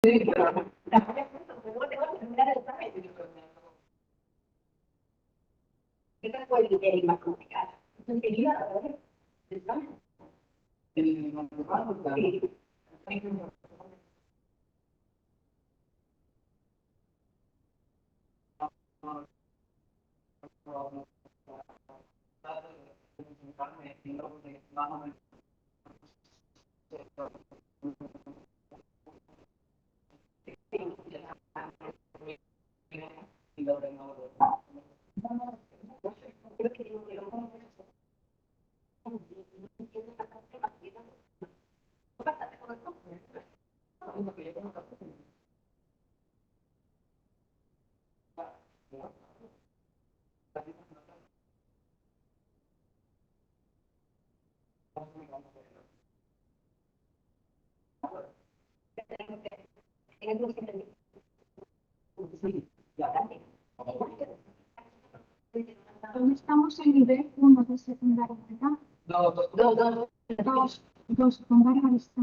Sí, pero tampoco es justo, porque vos te vas a terminar el examen y dices, esta fue el más complicado. Entonces, quería saber el examen. Sí. Estamos en nivel 1 de secundaria, ¿verdad? Dos, dos secundaria está.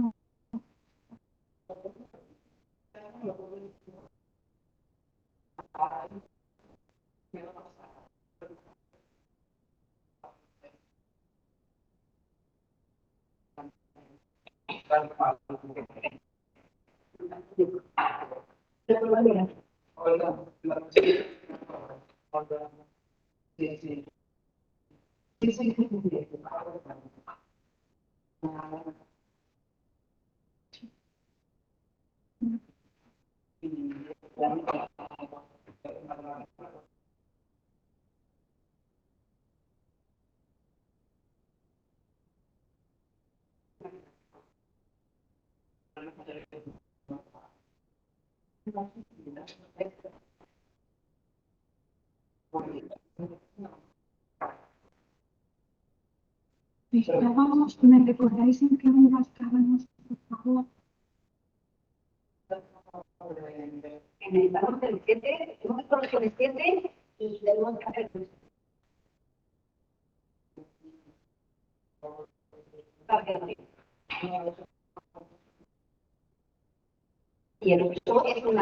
Vamos, ¿me recordáis en qué unidad estábamos, por favor? En el valor del 7, hemos conocido el 7 y tenemos que hacer y el uso es un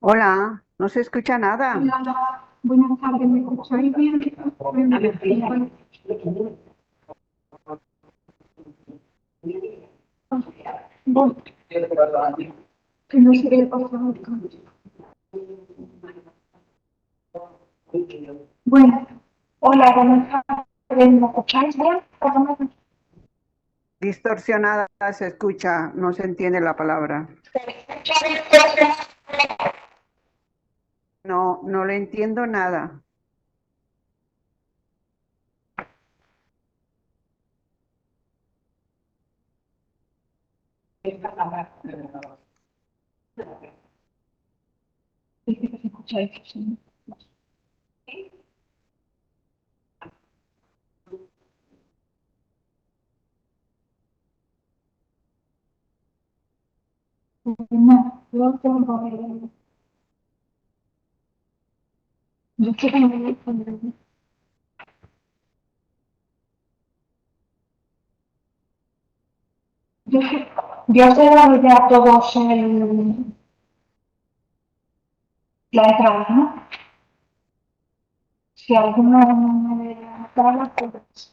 Hola, no se escucha nada. Hola, buenas tardes, ¿me escucháis bien? Voy, que no sé qué le pasa al cambio. Bueno, hola, buenas tardes, ¿me escucháis bien? Distorsionada se escucha, no se entiende la palabra. No, no le entiendo nada. Dice que se escucháis, sí. No, yo tengo yo quiero no me responder. Yo, yo os he dado ya a todos la entrada, ¿no? Si alguno me habla, pues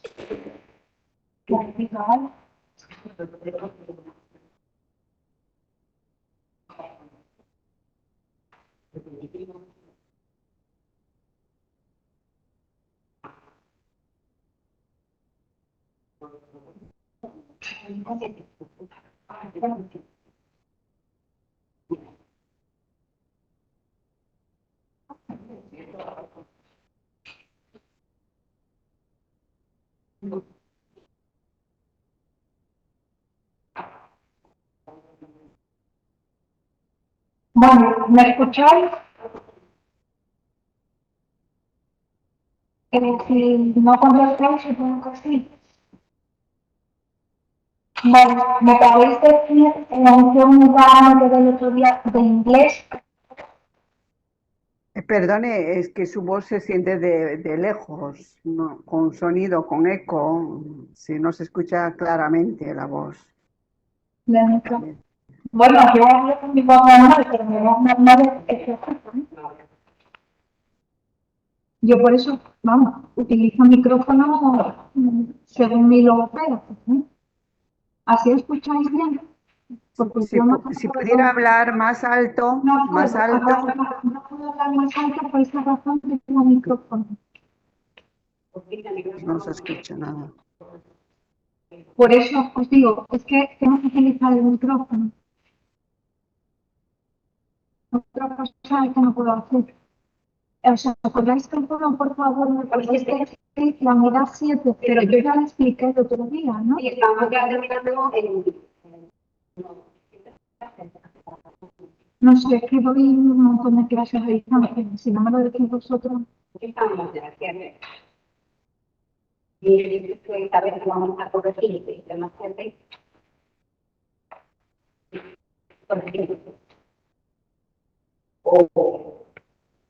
clarifica, ¿vale? Bueno, ¿me escucháis? Si no contestáis, supongo que sí. Bueno, me podéis decir la unidad que del otro día de inglés. Perdone, es que su voz se siente de lejos, ¿no? Con sonido, con eco, si no se escucha claramente la voz. Bueno, yo hablo con mi voz normal, pero mi voz normal es que se escucha, ¿no? Yo por eso, vamos, utilizo micrófono según mi logopeda, ¿no? ¿Así escucháis bien? Porque Si, yo no si pudiera puedo, hablar más alto, más alto, no puedo hablar más alto por esa razón que tengo micrófono. no se escucha nada. Por eso os digo, es que tengo que utilizar el micrófono. Otra cosa que no puedo hacer. O sea, ¿podráis calcular, por favor, me parece que la unidad 7, pero yo ya la expliqué el otro día, ¿no? Sí, estamos ya terminando el... No sé, es que doy un montón de clases a distancia. Si no me lo decís vosotros. Estamos ya, ¿cierto? Y esta vez vamos a corregir el tema 7. O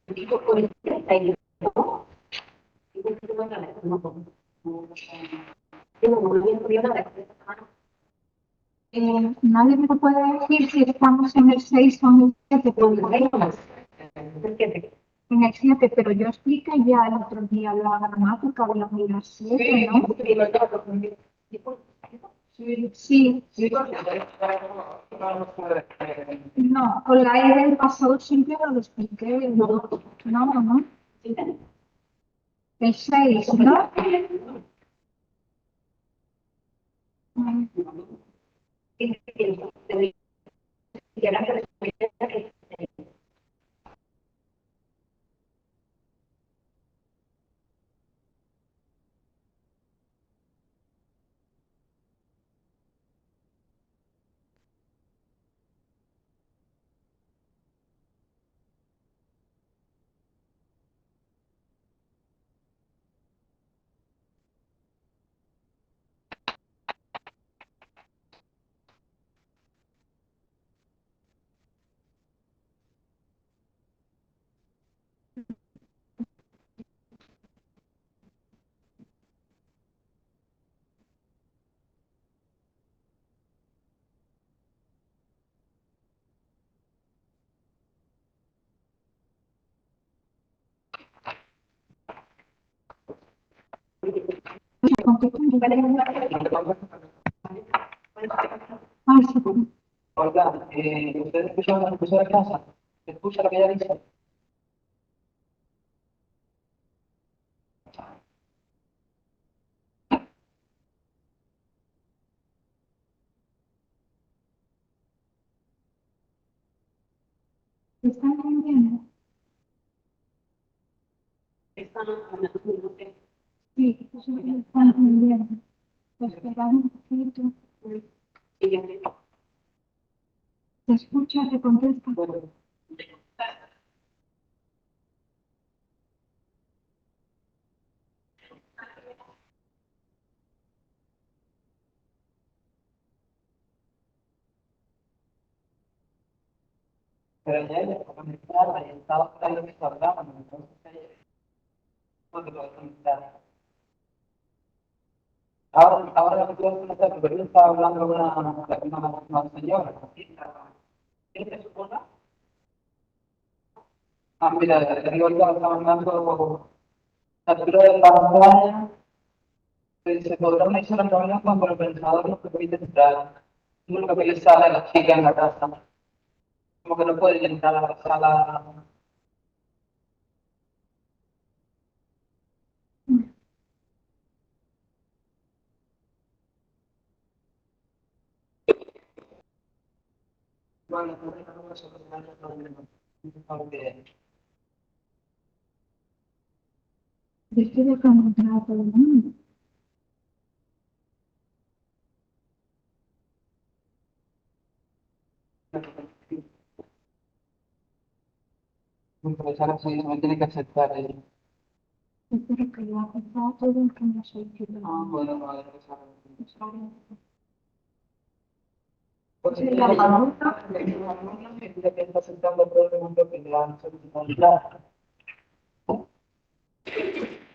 digo por el 31. Nadie me puede decir si estamos en el 6 o en el 7, en el 7, pero yo expliqué ya el otro día la gramática de la unidad 7, ¿no? Sí, no, con la E del pasado simple lo expliqué, no, no, el 6, ¿no? Ay, sí. Hola, ¿ustedes escuchan a la profesora Casa? ¿Escucha lo que ella dice? ¿Están entendiendo? Sí, eso lo están entendiendo. Esperad un poquito. ¿Se escucha? ¿Se contesta? Pero ya ella está conectada y estaba por ahí lo que está hablando, entonces no te puedo conectar. Ahora lo que puedo conectar, pero yo estaba hablando con una señora. ¿Qué se supone? Ah, mira, yo estaba mandando captura de pantalla. Se podrá iniciar la reunión cuando el organizador nos permite entrar. No es lo que le sale a la chica en la casa. Como que no pueden entrar a la sala. Bueno, pues vamos a solucionar el problema. Porque Yo estoy dejando entrar a todo el mundo. el profesor así me tiene que aceptar ello. Espero que lo haga todo el que no soy yo. Bueno, vale, profesor. Pues sí, la pregunta. Que está aceptando todo el mundo que le han solicitado el plan.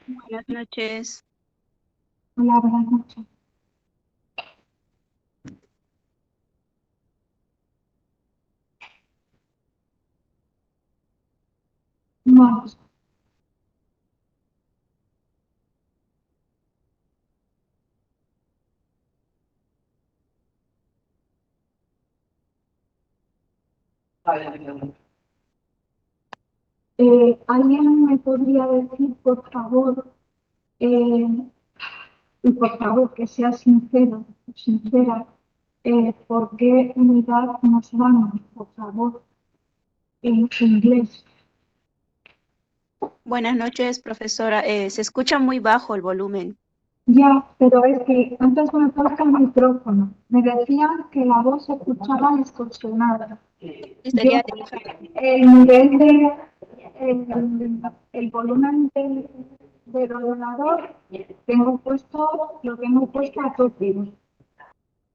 Buenas noches. Hola, buenas noches. Vamos. ¿Alguien me podría decir, por favor, y por favor que sea sincero, sincera, por qué unidad nos vamos, por favor, en inglés? Buenas noches, profesora. Se escucha muy bajo el volumen. Ya, pero es que antes me falta el micrófono. Me decían que la voz se escuchaba distorsionada. Sería Yo, el nivel de, el volumen del ordenador, lo tengo puesto a tope.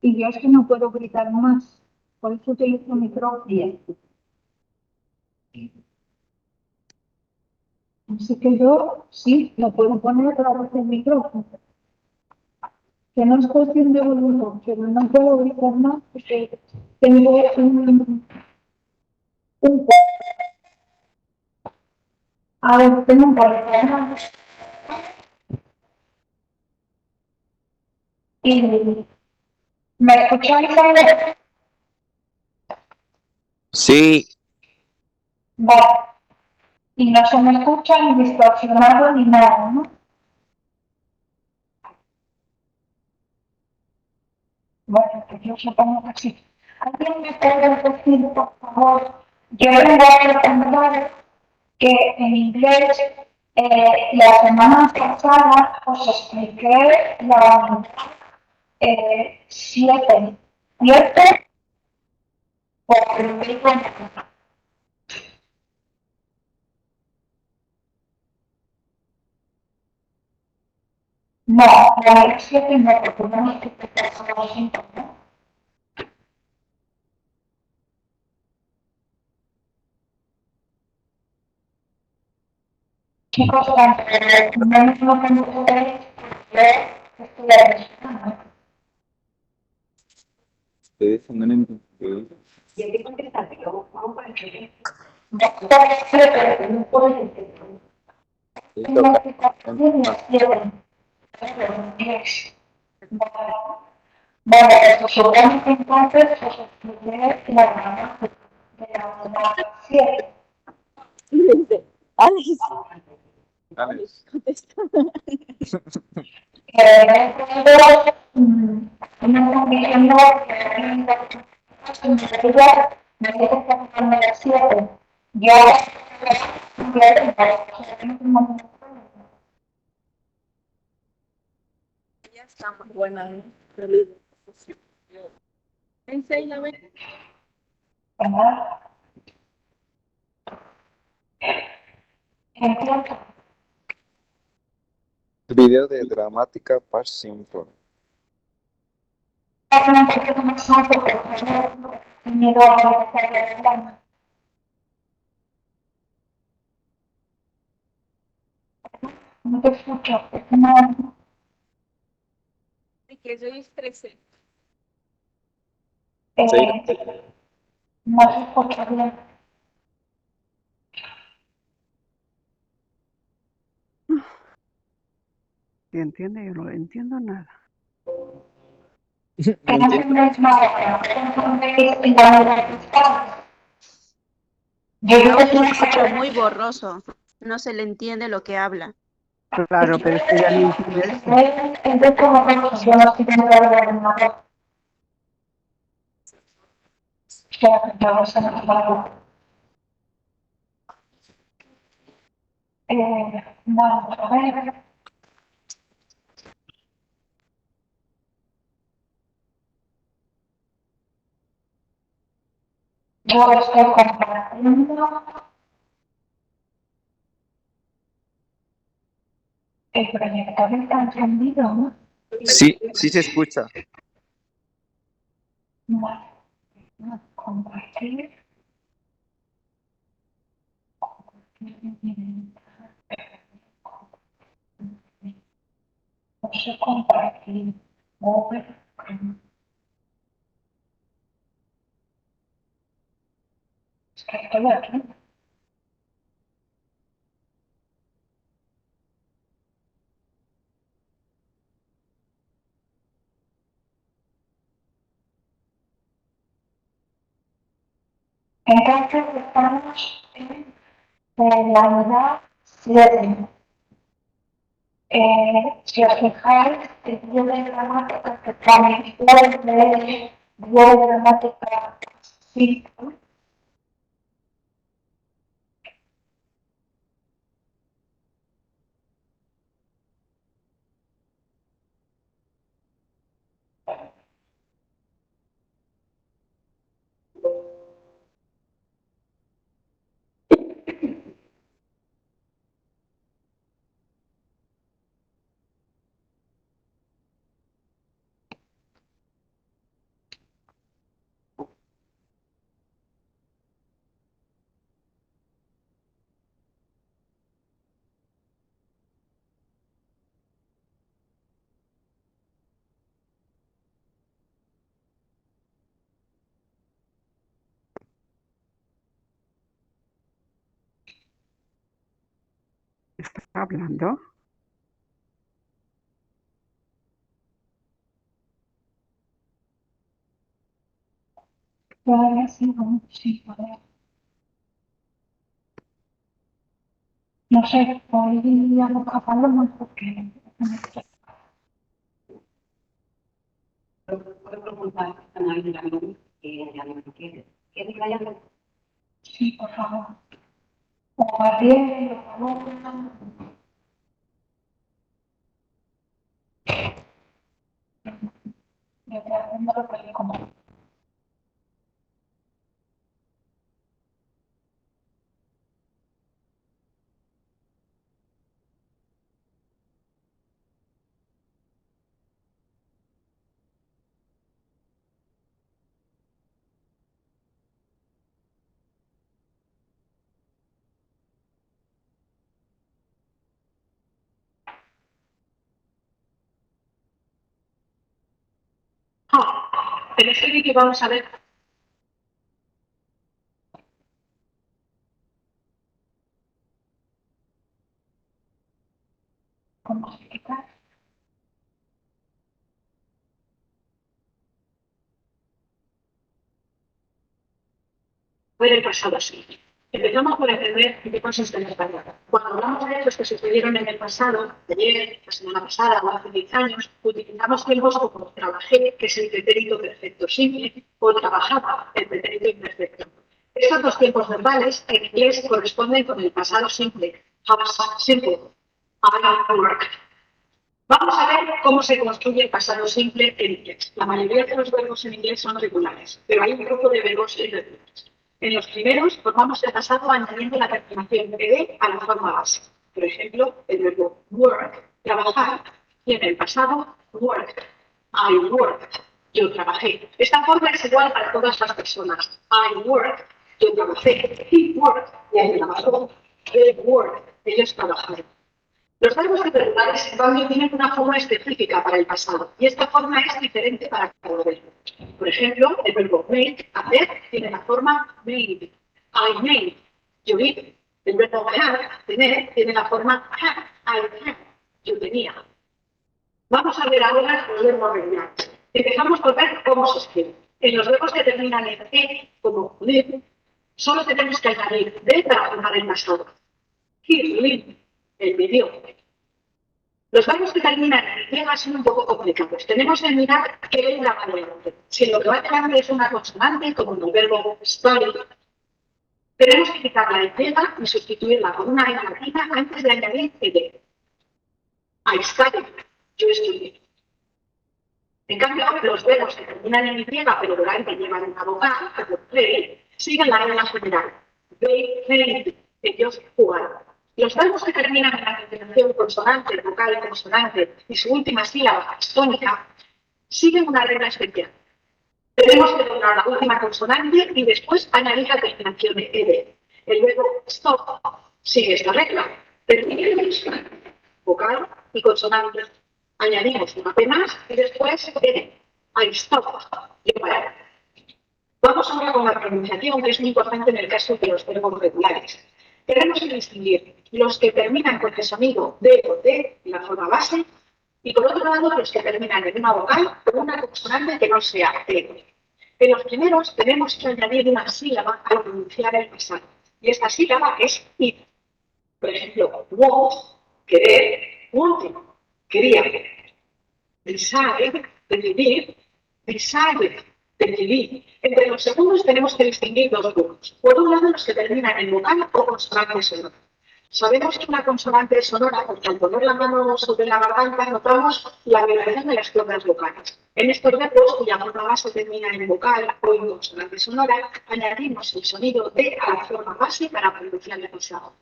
Y yo es que no puedo gritar más. Por eso utilizo micrófono. Así que yo sí, lo puedo poner a través del micrófono. Que no es cuestión de volumen, pero no puedo gritar más porque tengo un a ver, tengo un problema. Y me escucháis ahora. Sí, Vale. Y no se me escucha ni distorsionado ni nada, ¿no? Bueno, pues yo supongo que sí. ¿Alguien me puede decir, por favor? Yo le voy a recomendar que en inglés la semana pasada os expliqué la 7, ¿cierto? Porque lo digo en no, la 7 no, porque no me estoy explicando los síntomas. Chicos, menos lo que no podéis estudiar ustedes no han entendido. Y hay que contestarte, luego vamos para el que no puedo entender. Tengo que comunicación. Bueno, pues supone que entonces os expliqué la gramática de la 7. Alex, Alex, contesta. Una condición me dice que con la 7. Yo Ya está muy buena. Enséñame. entiendo. video de dramática Past Simple. No te escucho, no, Que soy estresé. no se escucha bien. ¿Se entiende? Yo no entiendo nada. Que no entendéis nada, que no entendéis la manera de estar. Yo El creo audio que se es escucha muy borroso. No se le entiende lo que habla. Claro, pero es que ya no entiende eso. es de como que yo no estoy viendo la verdad. vamos a hablar. Vamos a ver. Yo estoy compartiendo el proyector está encendido, ¿no? Sí, sí se escucha. Vale. Compartir. No sé compartir. Mover. Es que estoy aquí. Entonces estamos en la unidad 7. Si os fijáis, el guión de gramática que pone guión de gramática 5. Hablando. Todavía sigo, sí, a ver. No sé, hoy ya no hablamos porque Puedo preguntar a alguien de la mente que ya no quiere. ¿Quiere que la llame? sí, por favor. O Gabriel, o Paloma. Yo te haciendo lo que le como. Pero es que vamos a ver. ¿Cómo explicar? Fue el pasado sí. Empezamos por entender en qué consiste la palabra. Cuando hablamos de hechos que sucedieron en el pasado, ayer, la semana pasada o hace 10 años, utilizamos tiempos como trabajé, que es el pretérito perfecto simple, o trabajaba, el pretérito imperfecto. Estos dos tiempos verbales en inglés corresponden con el pasado simple, past simple, I work. Vamos a ver cómo se construye el pasado simple en inglés. La mayoría de los verbos en inglés son regulares, pero hay un grupo de verbos irregulares. En los primeros formamos el pasado añadiendo la terminación ed a la forma base. Por ejemplo, el verbo work, trabajar, tiene el pasado worked. I worked, yo trabajé. Esta forma es igual para todas las personas. I worked, yo trabajé. He worked, él trabajó. They worked, ellos trabajaron. Los verbos irregulares, en cambio, tienen una forma específica para el pasado y esta forma es diferente para cada verbo. Por ejemplo, el verbo make, hacer, tiene la forma made. I made, yo hice. El verbo have, tener, tiene la forma have, I had, yo tenía. Vamos a ver ahora los verbos regulares. Empezamos por ver cómo se escribe. En los verbos que terminan en e, como live, solo tenemos que añadir de para formar el pasado. He lived, el vivió. Los verbos que terminan en Y son un poco complicados. Tenemos que mirar qué es la variante. Si lo que va delante es una consonante, como en el verbo study, tenemos que quitar la Y y sustituirla por una E latina antes de añadir ed. I studied, yo estudié. En cambio, los verbos que terminan en Y, pero durante llevan una vocal, como play, siguen la regla general. They played, ellos jugaron. Los verbos que terminan en la terminación consonante, vocal y consonante, y su última sílaba tónica, siguen una regla especial. Tenemos que doblar la última consonante y después añadir la terminación de ed. El verbo stop sigue esta regla. Terminamos vocal y consonante. Añadimos una P más y después ed. I stop. Yo paro. Vamos ahora con la pronunciación, que es muy importante en el caso de los verbos regulares. Tenemos que distinguir los que terminan con el sonido D o T, la forma base, y por otro lado los que terminan en una vocal o una consonante que no sea T. En los primeros tenemos que añadir una sílaba al pronunciar el pasado, y esta sílaba es it. Por ejemplo, want, querer, wanted, quería. Decide, decidir, decided, decidí. Entre los segundos tenemos que distinguir dos grupos. Por un lado, los que terminan en vocal o consonante sonora. Sabemos que una consonante es sonora porque al poner la mano sobre la garganta notamos la vibración de las cuerdas vocales. En estos verbos, cuya forma base termina en vocal o en consonante sonora, añadimos el sonido de a la forma base para pronunciar el pasado.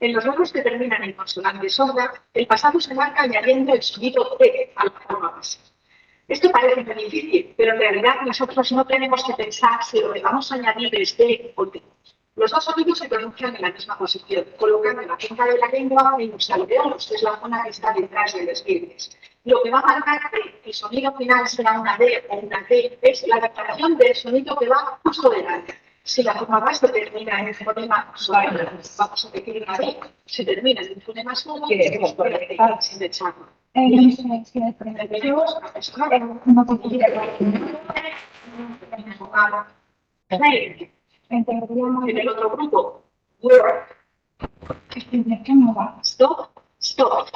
En los verbos que terminan en consonante sorda, el pasado se marca añadiendo el sonido de a la forma base. Esto parece muy difícil, pero en realidad nosotros no tenemos que pensar si lo que vamos a añadir es de o de. Los dos sonidos se pronuncian en la misma posición, colocando la punta de la lengua en los alveolos, que es la zona que está detrás de los dientes. Lo que va a marcar que el sonido final será una D o una T es la adaptación del sonido que va justo delante. Si la forma base termina en un fonema suave, vamos a decir una D. Si termina en un fonema suave, queremos poner sin echarlo. En el otro grupo, work, stop, stop.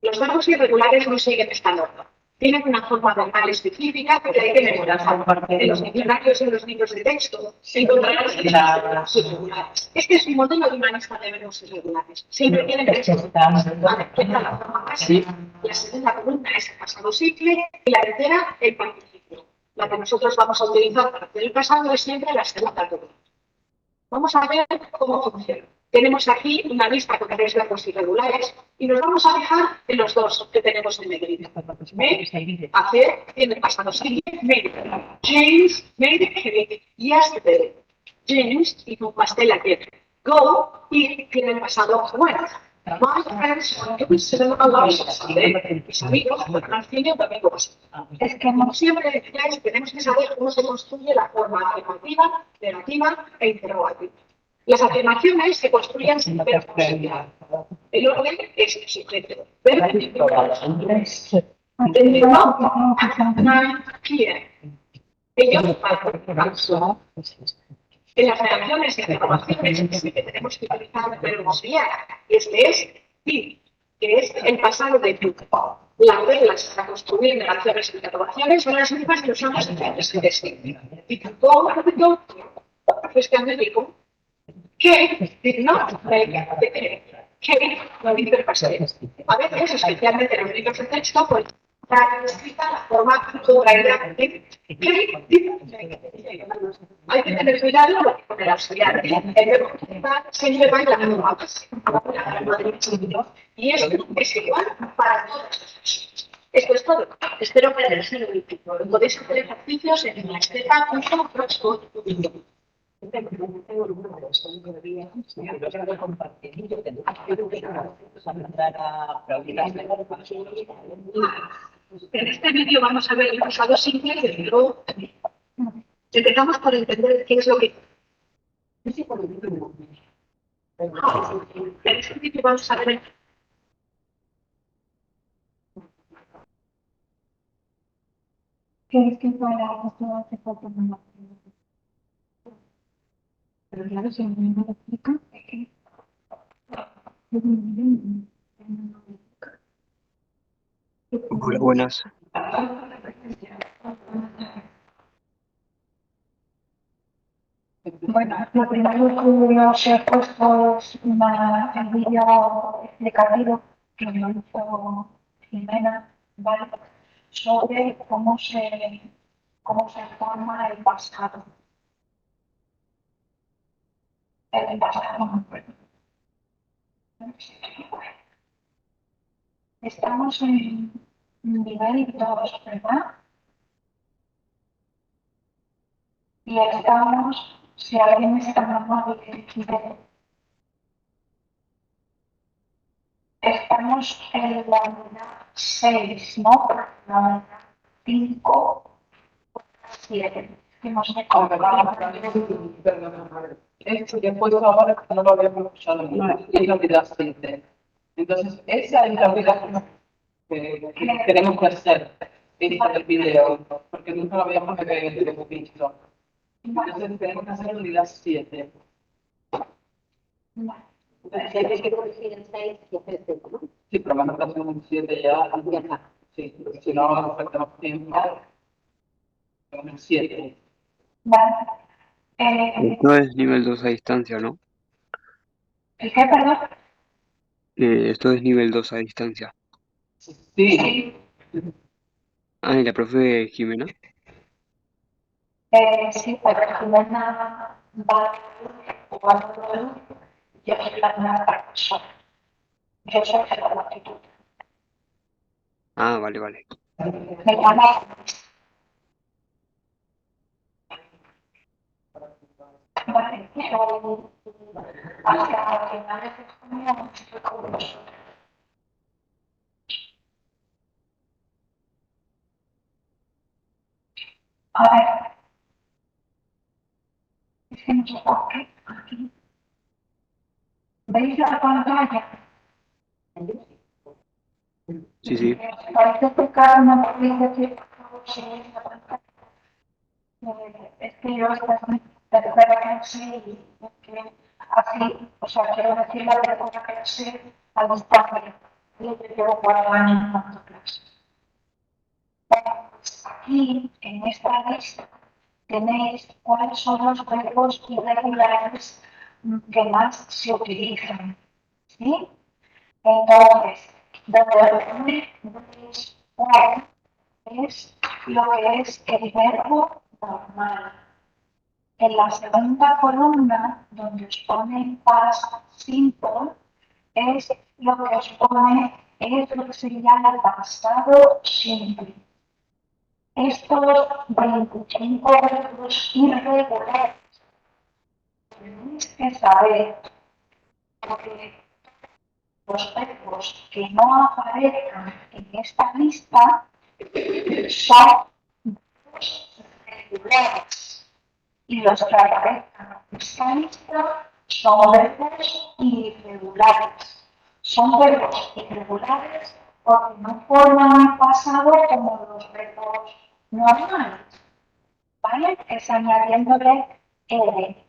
Los verbos irregulares no siguen esta norma. Tienen una forma vocal específica que hay que memorizar. En los diccionarios y en los libros de texto se encontrarán las verbos irregulares. Este es un modelo de una lista de verbos irregulares. Siempre tienen que ser la forma base. La segunda columna es el pasado simple y la tercera el participio. La que nosotros vamos a utilizar para hacer el pasado es siempre la segunda columna. Vamos a ver cómo funciona. Tenemos aquí una lista con tres verbos irregulares y nos vamos a fijar en los dos que tenemos en negrita. Hacer en el pasado simple, made. James made cake yesterday. James hizo un pastel ayer. Go, ir, tiene el pasado went. My friends went to cinema last Sunday. Mis amigos fueron al cine un domingo pasado. Es que, como siempre decíais, tenemos que saber cómo se construye la forma afirmativa, negativa e interrogativa. Las afirmaciones se construyen sin verbos. El orden es el sujeto. Verbo ellos van. En las reacciones y afirmaciones sí que tenemos que utilizar verbos guiar. Este es ir, que es el pasado de tú. Las reglas para construir negaciones y interrogaciones son las mismas que usamos en el presente. Y tú, refrescando rico, que did not make the cake. Que no hizo el pastel. A veces, especialmente en los libros de texto, pues está escrita la forma contraída de que hay que tener cuidado con el auxiliar. El verbo siempre va en la forma base. Y esto es igual para todos. Esto es todo. Espero que les sirva útil. Podéis hacer ejercicios en la estepa.blogspot.com. En este vídeo vamos a ver el pasado simple del verbo. Empezamos por entender qué es lo que. En este vídeo vamos a ver. ¿Quieres que para esto hace falta una? Pero claro, si no me lo explica, es que. Hola, buenas. Bueno, lo primero que os he puesto es el vídeo explicativo que me hizo Jimena, ¿vale? Sobre cómo se forma el pasado. El pasado. Estamos en nivel 2, ¿verdad? Y estamos, si alguien está normal y quiere, estamos en la unidad 6, ¿no? La unidad 5, 7. Que no sé cómo. Esto que he puesto ahora que no lo habíamos escuchado nunca, es la unidad 7. Entonces, esa es la unidad que tenemos que hacer esta del video, porque nunca lo habíamos visto. Entonces, tenemos que hacer la unidad 7. Hay que corregir el 6 y el 7, ¿no? Sí, pero vamos a hacer un 7 ya. Sí, porque si no, nos faltamos tiempo. Con el 7. Vale. Esto es nivel 2 a distancia, ¿no? ¿El qué, perdón? Esto es nivel 2 a distancia. Sí. Ah, ¿y la profe Jimena? Sí, pero Jimena va jugando yo soy la nueva persona. Yo soy la actitud. Ah, vale, vale. Me llama. Vale, yo hasta finales de junio estoy con vosotros. A ver, es que no sé por qué aquí. ¿Veis la pantalla? Sí, sí. Parece que cada me podéis decir si veis la pantalla. Es que yo esta es mi tercera clase y que así, o sea, quiero decir la tercera clase al distancia. Yo llevo 4 años dando clases. Bueno, pues aquí, en esta lista, tenéis cuáles son los verbos irregulares que más se utilizan. ¿Sí? Entonces, donde veis cuál es lo que es el verbo normal. En la segunda columna, donde os pone past simple, es lo que os pone, es lo que se llama pasado simple. Estos 25 verbos irregulares tenéis que saber porque los verbos que no aparezcan en esta lista son verbos regulares y los que aparezcan en esta lista son verbos irregulares. Son verbos irregulares porque no forman el pasado como los verbos normales, ¿vale? Es añadiéndole L,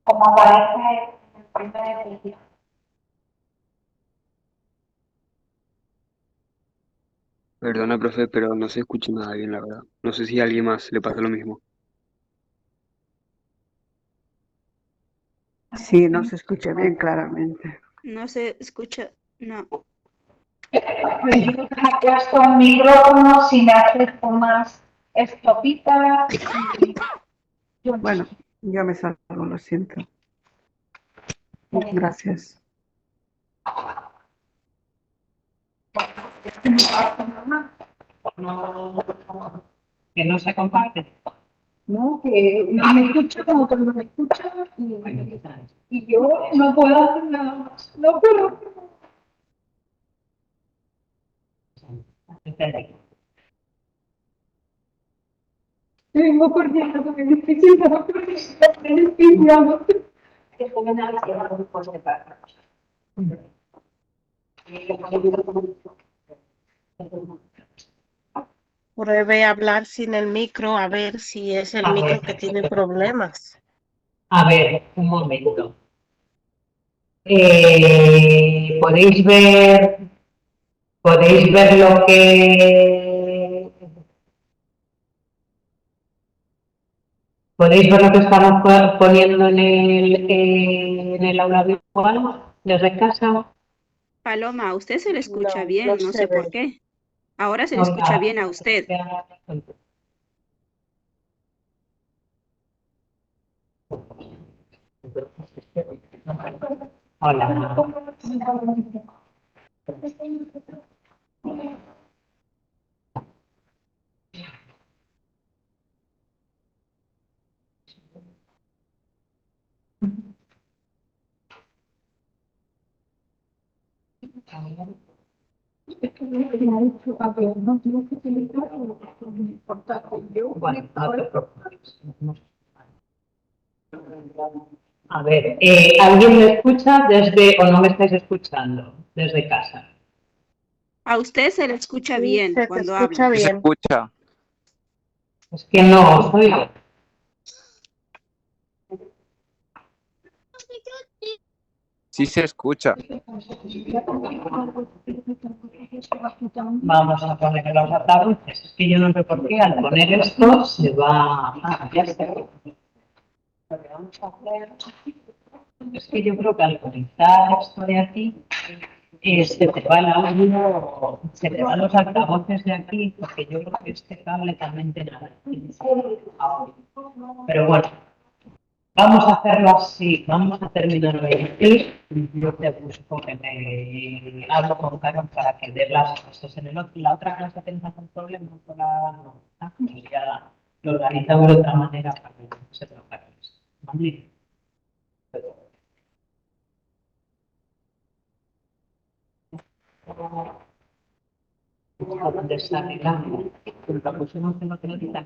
como aparece en el primer vídeo. Perdona, profe, pero no se escucha nada bien, la verdad. No sé si a alguien más le pasa lo mismo. Sí, no se escucha bien claramente. No se escucha, no. Pues yo me he puesto un micrófono si me acerco más estopita y yo no sé. Bueno, yo me salgo, lo siento. Gracias. Que no se comparte. No, que no me escucha como que no me escucha y yo no puedo hacer nada más. No puedo. Vengo corriendo con mi bicicleta porque está en el piso. Que joven a la que va a grupos de párrafos. Pruebe a hablar sin el micro a ver si es el micro que tiene problemas. A ver, un momento. ¿Podéis ¿Podéis ver lo que... ¿Podéis ver lo que estamos poniendo en el aula virtual desde casa? Paloma, a usted se le escucha No, no bien, no se sé por ve. qué. Ahora se le escucha Hola. bien a usted. Hola. Bueno, no te preocupes. A ver, ¿alguien me escucha desde o no me estáis escuchando desde casa? A usted se le escucha Sí, bien se te cuando escucha habla. Sí se bien. escucha. Es que no os oigo. Sí se escucha. Vamos a poner los altavoces. Es que yo no sé por qué al poner esto se va. Ah, ya está. Lo que vamos a hacer es que yo creo que al conectar esto de aquí, se te va el audio, se te van los altavoces de aquí, porque yo creo que este cable también tiene audio. Pero bueno, vamos a hacerlo así, vamos a terminar hoy. Yo te busco que me hablo con Carlos para que dé las cosas. En la otra clase tenemos algún problema con la pues ya lo organizamos de otra manera para que no se trabaje. ¿Vale? ¿Dónde está mi cambio? La pusimos en la televisión.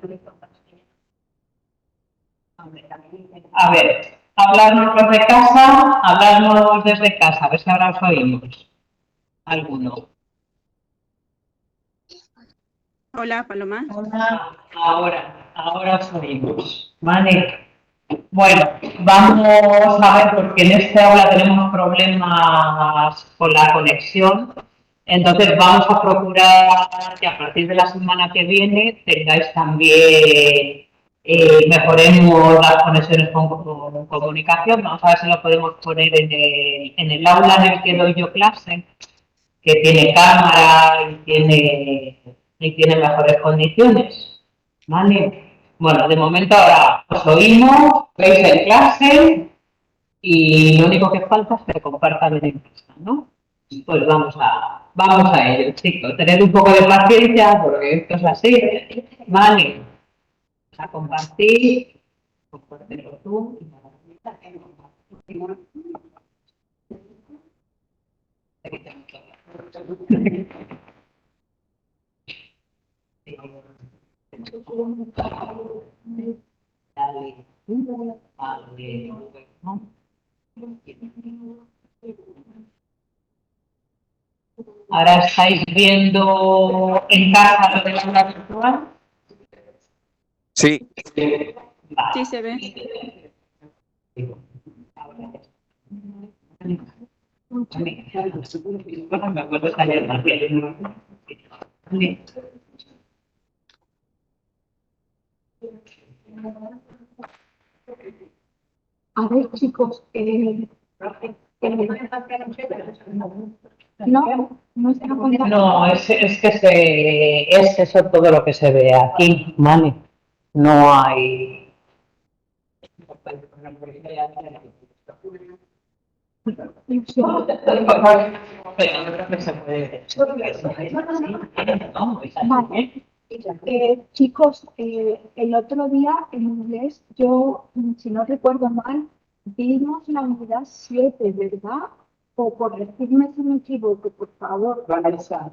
A ver, hablarnos desde casa, hablarnos desde casa, a ver si ahora os oímos. Alguno. Hola, Paloma. Hola. Ahora os oímos. Vale. Bueno, vamos a ver, porque en este aula tenemos problemas con la conexión. Entonces vamos a procurar que a partir de la semana que viene tengáis también, mejoremos las conexiones con comunicación. Vamos a ver si lo podemos poner en el aula en el que doy yo clase, que tiene cámara y tiene mejores condiciones. ¿Vale? Bueno, de momento ahora os oímos, veis en clase y lo único que falta es que compartan en casa, ¿no? Pues vamos a ello, chicos. Tened un poco de paciencia porque esto es así. Vale. Vamos a compartir. Compártelo tú. Dale. Vale. Ahora estáis viendo en casa lo de la aula virtual. Sí. Sí se ve. A ver, chicos, no está contando. No, es eso todo lo que se ve aquí, ¿vale? No hay. Pero yo creo que se puede. Vale. Chicos, el otro día en inglés, yo, si no recuerdo mal, vimos la unidad 7, ¿verdad? O por decirme si me equivoco, por favor. Vanessa,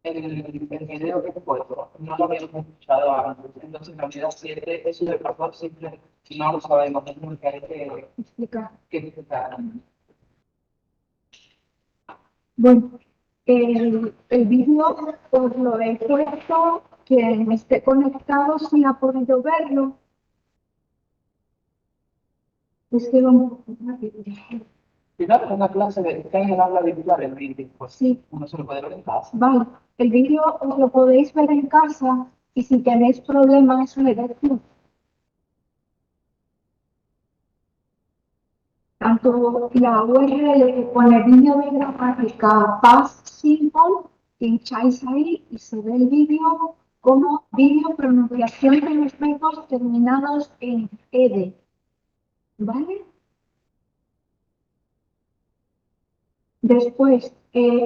el video que te puesto, no lo habíamos escuchado antes. Entonces, la unidad 7 es el pasado simple. Si no lo sabemos, es muy que hay Explicar. que explicar. Bueno, el vídeo os lo he puesto, quien esté conectado si ha podido verlo. Es que vamos. Si no, una clase de que alguien habla virtual en vídeo, pues Sí, uno se lo puede ver en casa. vale. El vídeo os lo podéis ver en casa y si tenéis problemas, me decís. Tanto la URL que pone vídeo de gramática Past Simple, pincháis ahí y se ve el vídeo como vídeo pronunciación de los verbos terminados en ed. ¿Vale? Después,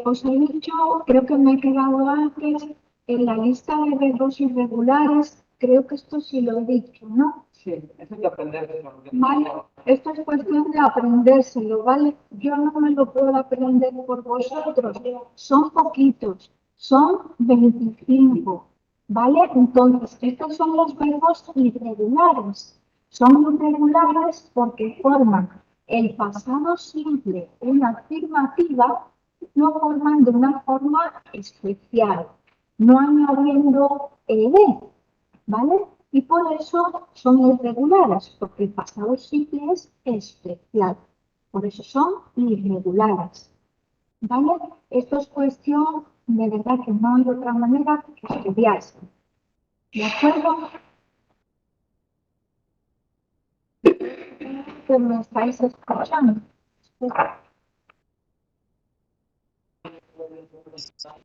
os he dicho, creo que me he quedado antes, en la lista de verbos irregulares, creo que esto sí lo he dicho, ¿no? Sí, eso hay que aprenderlo. Vale, esto es cuestión de aprendérselo, ¿vale? Yo no me lo puedo aprender por vosotros, son poquitos, son 25, ¿vale? Entonces, estos son los verbos irregulares. Son irregulares porque forman el pasado simple, una afirmativa, lo forman de una forma especial, no añadiendo ed, ¿vale? Y por eso son irregulares, porque el pasado simple es especial. Por eso son irregulares. ¿Vale? Esto es cuestión de verdad que no hay otra manera que estudiarse. ¿De acuerdo? ¿Que me estáis escuchando?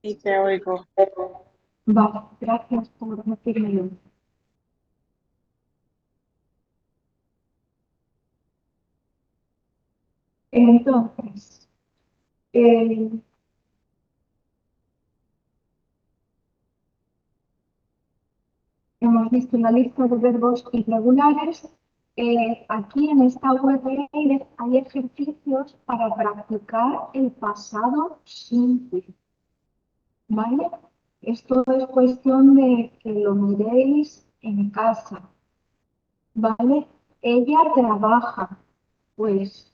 Y te oigo. Vale, gracias por decírmelo. Entonces, hemos visto la lista de verbos irregulares. Aquí en esta URL hay ejercicios para practicar el pasado simple. ¿Vale? Esto es cuestión de que lo miréis en casa. ¿Vale? Ella trabaja. Pues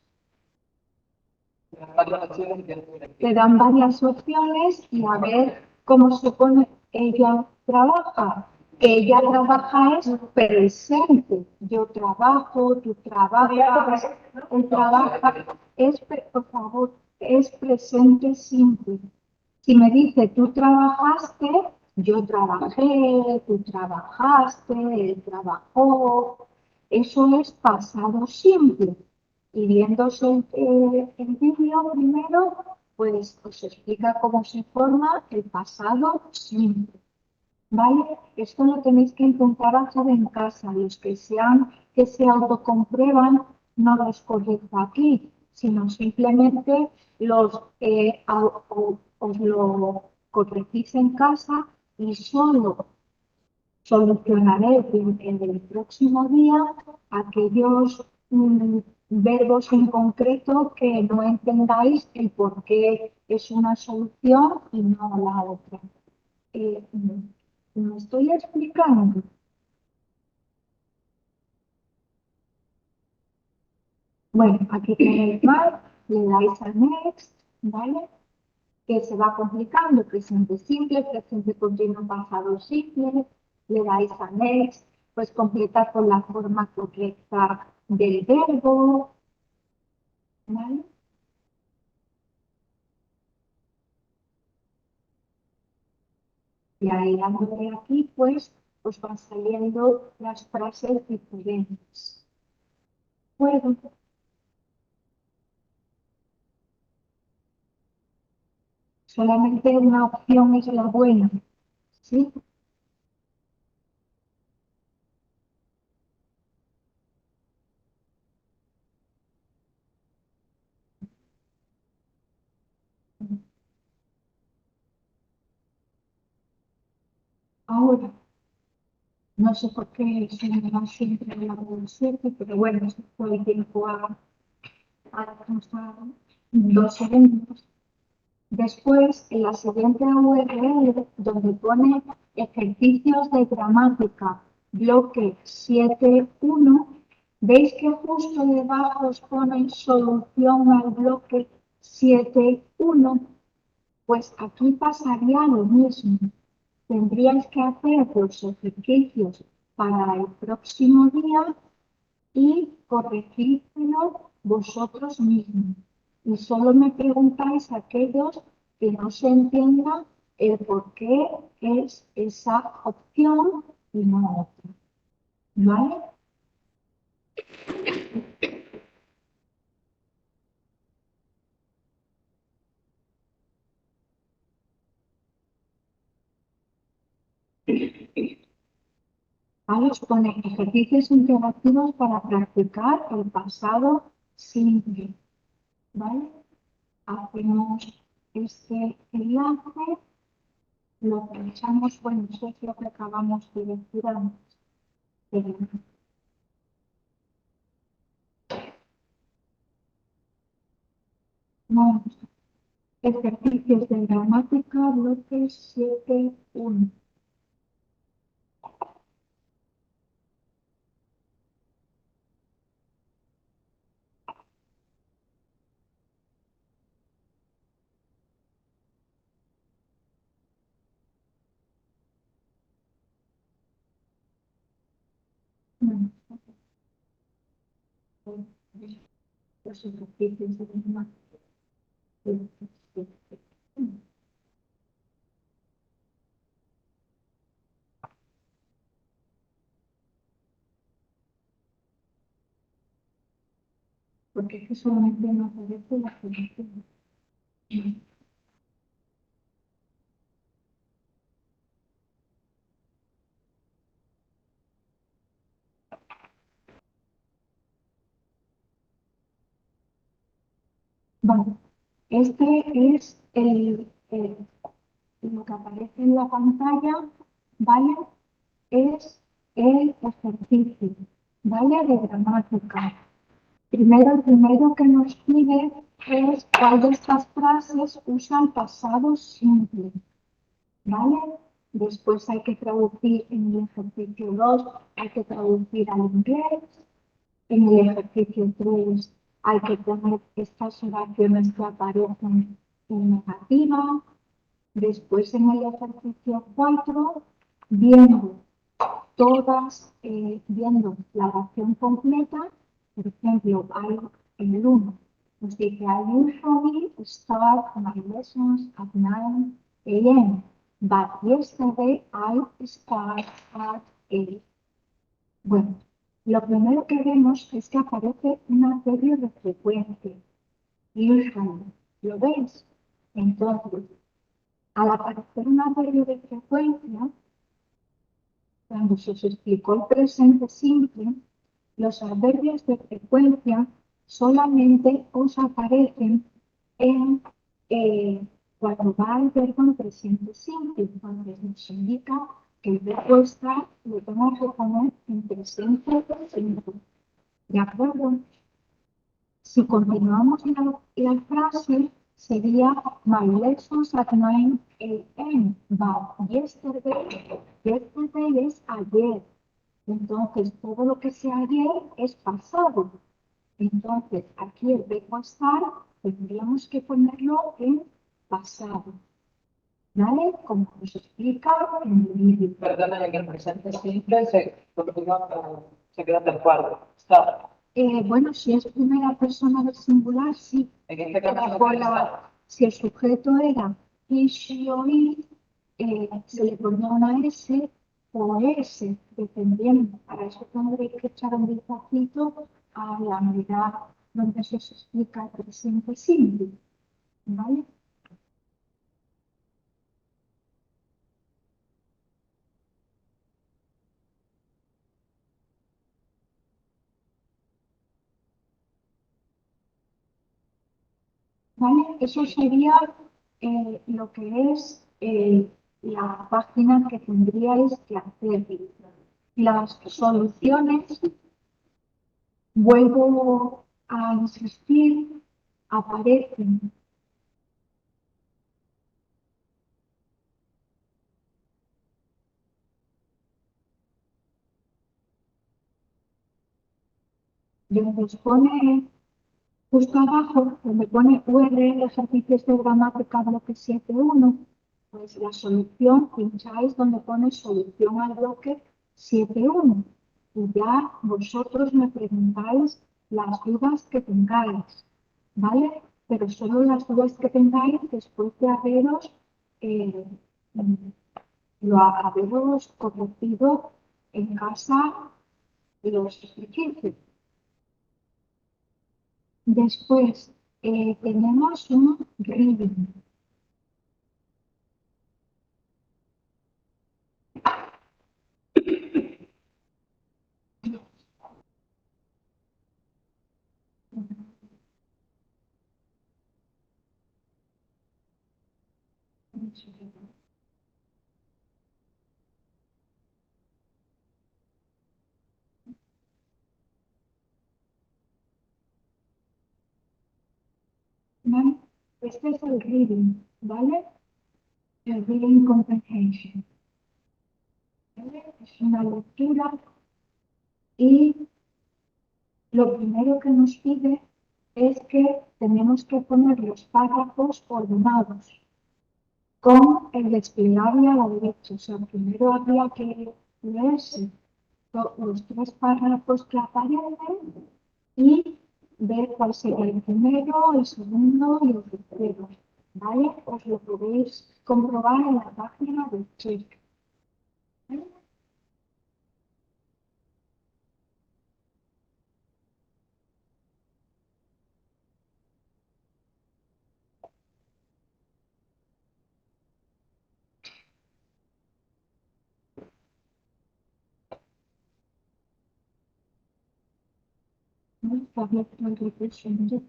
te dan varias opciones y a ver cómo se pone ella trabaja. Ella trabaja es presente. Yo trabajo, tú trabajas, él trabaja. Por favor, es presente simple. Si me dice tú trabajaste, yo trabajé, tú trabajaste, él trabajó. Eso es pasado simple. Y viéndose el vídeo primero, pues os explica cómo se forma el pasado simple. ¿Vale? Esto lo tenéis que intentar hacer en casa. Los que se autocomprueban, no los corrijo aquí, sino simplemente os lo corregís en casa y solo solucionaré en el próximo día aquellos verbos en concreto que no entendáis el por qué es una solución y no la otra. ¿Me estoy explicando? Bueno, aquí tenéis más, le dais a Next, ¿vale? Que se va complicando, presente simple, presente continuo, pasado simple, le dais a Next, pues completar con la forma correcta del verbo, ¿vale? Y ahí dándole aquí, pues, os van saliendo las frases diferentes. Bueno, solamente una opción es la buena, ¿sí? Ahora, no sé por qué se me va siempre la del 7, pero bueno, se fue el tiempo a alcanzar 2 segundos. Después, en la siguiente URL, donde pone ejercicios de gramática, bloque 7.1, veis que justo debajo os pone solución al bloque 7.1, pues aquí pasaría lo mismo. Tendríais que hacer los ejercicios para el próximo día y corregírtelo vosotros mismos. y solo me preguntáis aquellos que no se entienda el por qué es esa opción y no otra. ¿Vale? ¿Vale? Os pone ejercicios interactivos para practicar el pasado simple. ¿Vale? Hacemos este enlace, lo pensamos, bueno, eso es lo que acabamos de decir antes. Vamos. Ejercicios de gramática, bloque 7.1. Los ejercicios de gramática. Porque es que solamente no aparece la formación. Vale, este es lo que aparece en la pantalla, ¿vale? Es el ejercicio, ¿vale? De gramática. Primero, el primero que nos pide es cuál de estas frases usa el pasado simple, ¿vale? Después hay que traducir en el ejercicio 2, hay que traducir al inglés. En el ejercicio 3 hay que poner estas oraciones que aparecen en negativa. Después en el ejercicio 4, viendo viendo la oración completa, por ejemplo, hay en el 1, nos dice, I usually start my lessons at 9 a.m., but yesterday I start at 8. Bueno, lo primero que vemos es que aparece un adverbio de frecuencia. Usually, ¿lo veis? Entonces, al aparecer un adverbio de frecuencia, cuando se os explicó el presente simple, los adverbios de frecuencia solamente os aparecen cuando va el verbo en presente simple. Entonces nos indica que el verbo está, lo tenemos que poner en presente simple. ¿De acuerdo? Si continuamos la frase, sería my lessons at 9 a.m. But yesterday es ayer. Entonces, todo lo que sea ayer es pasado. Entonces, aquí el verbo estar tendríamos que ponerlo en pasado. ¿Vale? Como nos explica en el vídeo. Perdona, en el presente simple se queda tal cual. Está. Bueno, si es primera persona del singular, sí. En este caso, Si el sujeto era he, she o it, se le ponía una S o S, dependiendo. Para eso tendréis que echar un vistacito a la unidad donde se os explica el presente simple. ¿Vale? ¿Vale? Eso sería lo que es la página que tendríais que hacer. Las soluciones, vuelvo a insistir, aparecen donde os pone justo abajo, donde pone URL ejercicios de gramática bloque 7.1, pues la solución, pincháis donde pone solución al bloque 7.1 y ya vosotros me preguntáis las dudas que tengáis, ¿vale? pero solo las dudas que tengáis después de haberos, eh, haberos corregido en casa los ejercicios. Después tenemos un reading. ¿Vale? Este es el reading, ¿vale? El reading comprehension. ¿Vale? Es una lectura y lo primero que nos pide es que tenemos que poner los párrafos ordenados con el desplegable a la derecha. O sea, primero habría que leerse los 3 párrafos que aparecen y ver cuál sería el primero, el segundo y el tercero. ¿Vale? Os lo podéis comprobar en la página de Check. ¿Vale? ¿No? Tablet represented.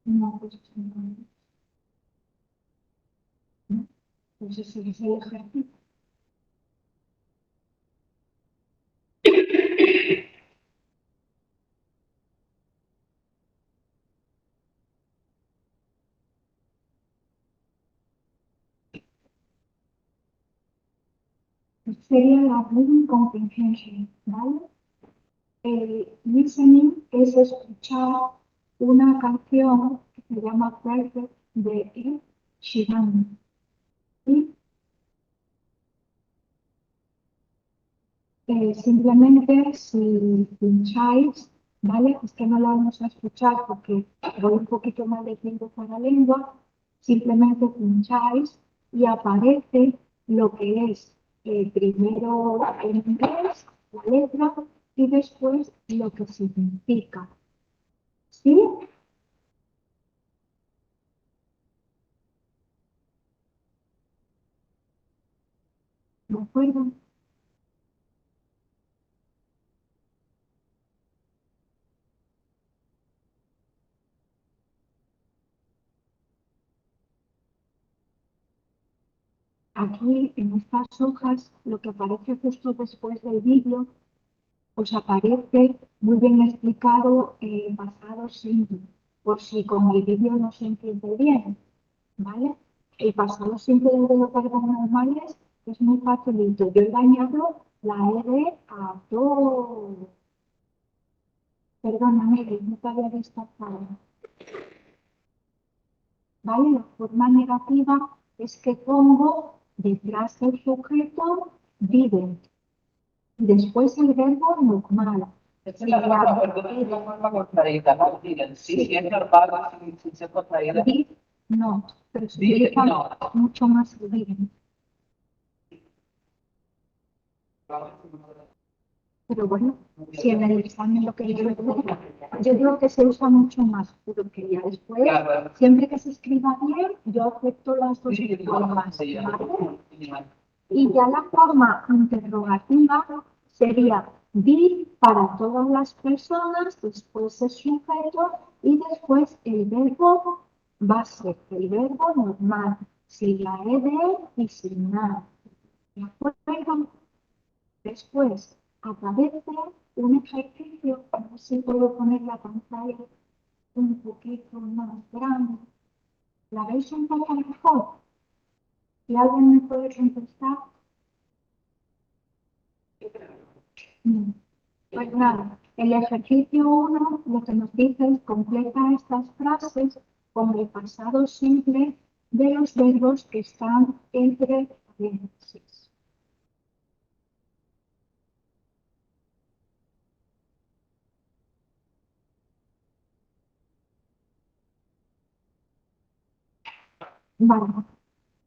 No, pues no. ¿No? Pues ese es el ejercicio. Sería la reading comprehension, ¿vale? El listening es escuchar una canción que se llama Perfect de Ed Sheeran. Y simplemente si pincháis, ¿vale? Es que no la vamos a escuchar porque voy un poquito mal de tiempo para la lengua. Simplemente pincháis y aparece lo que es primero en inglés, la letra, y después lo que significa. ¿Sí? ¿De acuerdo? Aquí en estas hojas, lo que aparece justo después del vídeo, os aparece muy bien explicado pasado simple, por si con el vídeo no se entiende bien, ¿vale? El pasado simple de los verbos normales es muy facilito. Yo he añadido la R a todo. Perdóname, que no te había destacado. ¿Vale? La forma negativa es que pongo detrás del sujeto didn't. Y después el verbo normal. Esa es la forma, perdón, es la forma contraída, ¿no? Miren, sí, es normal, sin ser contraída. Did not, pero se Did utiliza not. mucho más el didn't. Pero bueno, si en el examen lo que yo digo que se usa mucho más, pero que ya después, siempre que se escriba bien, yo acepto las dos formas, ¿vale? Y ya la forma interrogativa sería did para todas las personas, después el sujeto y después el verbo va a ser el verbo normal, sin la ed y sin nada. ¿De acuerdo? Después aparece un ejercicio, a ver si puedo poner la pantalla un poquito más grande. ¿La veis un poco mejor? Si alguien me puede contestar. Pues nada, el ejercicio 1 lo que nos dice es completa estas frases con el pasado simple de los verbos que están entre paréntesis. Vale.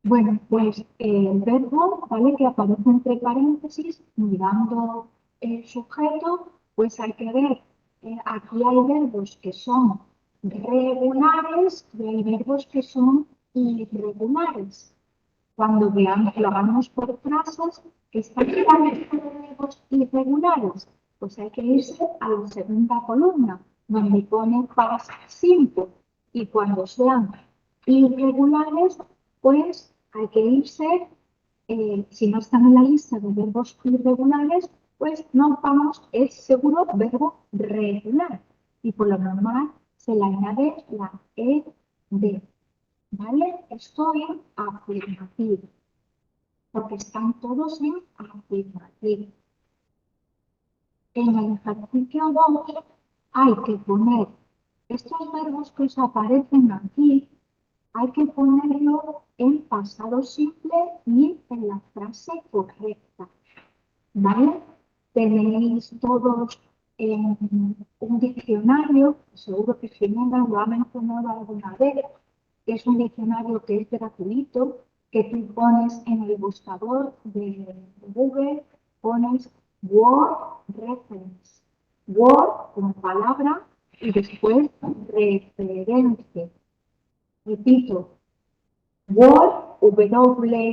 Bueno, pues el verbo, ¿vale? Que aparece entre paréntesis, mirando el sujeto, pues hay que ver, aquí hay verbos que son regulares y hay verbos que son irregulares. Cuando veamos, lo hagamos por frases que están en la lista de verbos irregulares, pues hay que irse a la segunda columna, donde pone past simple. Y cuando sean irregulares, pues hay que irse, si no están en la lista de verbos irregulares, pues no vamos, es seguro verbo regular. Y por lo normal se le añade la ed, ¿vale? Estoy en afirmativo, porque están todos en afirmativo. En el ejercicio 2 hay que poner estos verbos que os aparecen aquí, hay que ponerlo en pasado simple y en la frase correcta, ¿vale? Tenéis todos un diccionario, seguro que Jimena lo ha mencionado alguna vez, que es un diccionario que es gratuito, que tú pones en el buscador de Google, pones Word Reference, Word como palabra y después referencia. Repito, Word, W-O-R-D,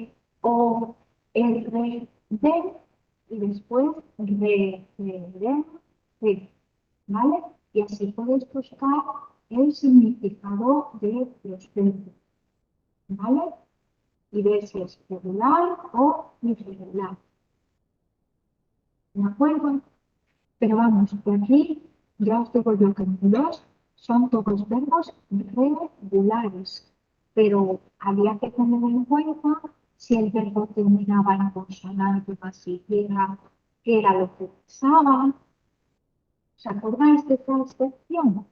y después referencia, ¿vale? Y así puedes buscar el significado de los verbos, ¿vale? Y ver si es regular o irregular. ¿De acuerdo? Pero vamos, que aquí ya os digo yo que los son todos verbos regulares. Pero había que tener en cuenta si el verbo terminaba en consonante más Y, que era lo que usaba. ¿Os acordáis de esta excepción?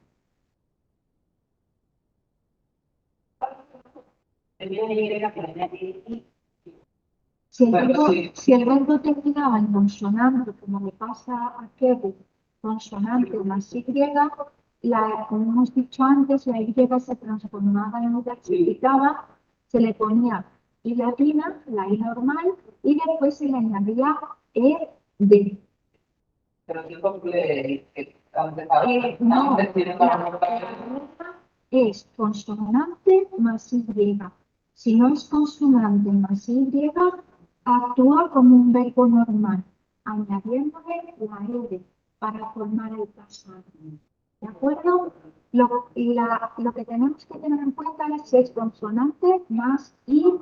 Si el verbo terminaba en consonante, como le pasa a Kevin, consonante más Y, como hemos dicho antes, la Y se transformaba en U, se quitaba, se le ponía I latina, la I normal, y después se le añadía ED. Pero digo que No, es consonante más Y. Si no es consonante más Y, actúa como un verbo normal, añadiéndole la ed para formar el pasado. ¿De acuerdo? Lo que tenemos que tener en cuenta es si es consonante más Y.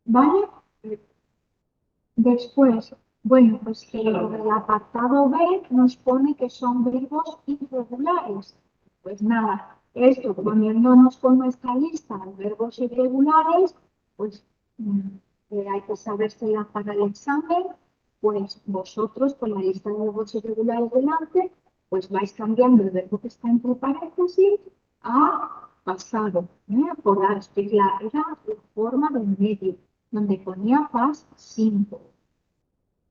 ¿Vale? Después, bueno, pues el apartado B nos pone que son verbos irregulares. Pues nada, esto poniéndonos con nuestra lista de verbos irregulares, pues hay que sabérsela para el examen, pues vosotros con la lista de verbos irregulares delante, pues vais cambiando el verbo que está entre paréntesis a pasado, por era la forma del medio, donde ponía past simple.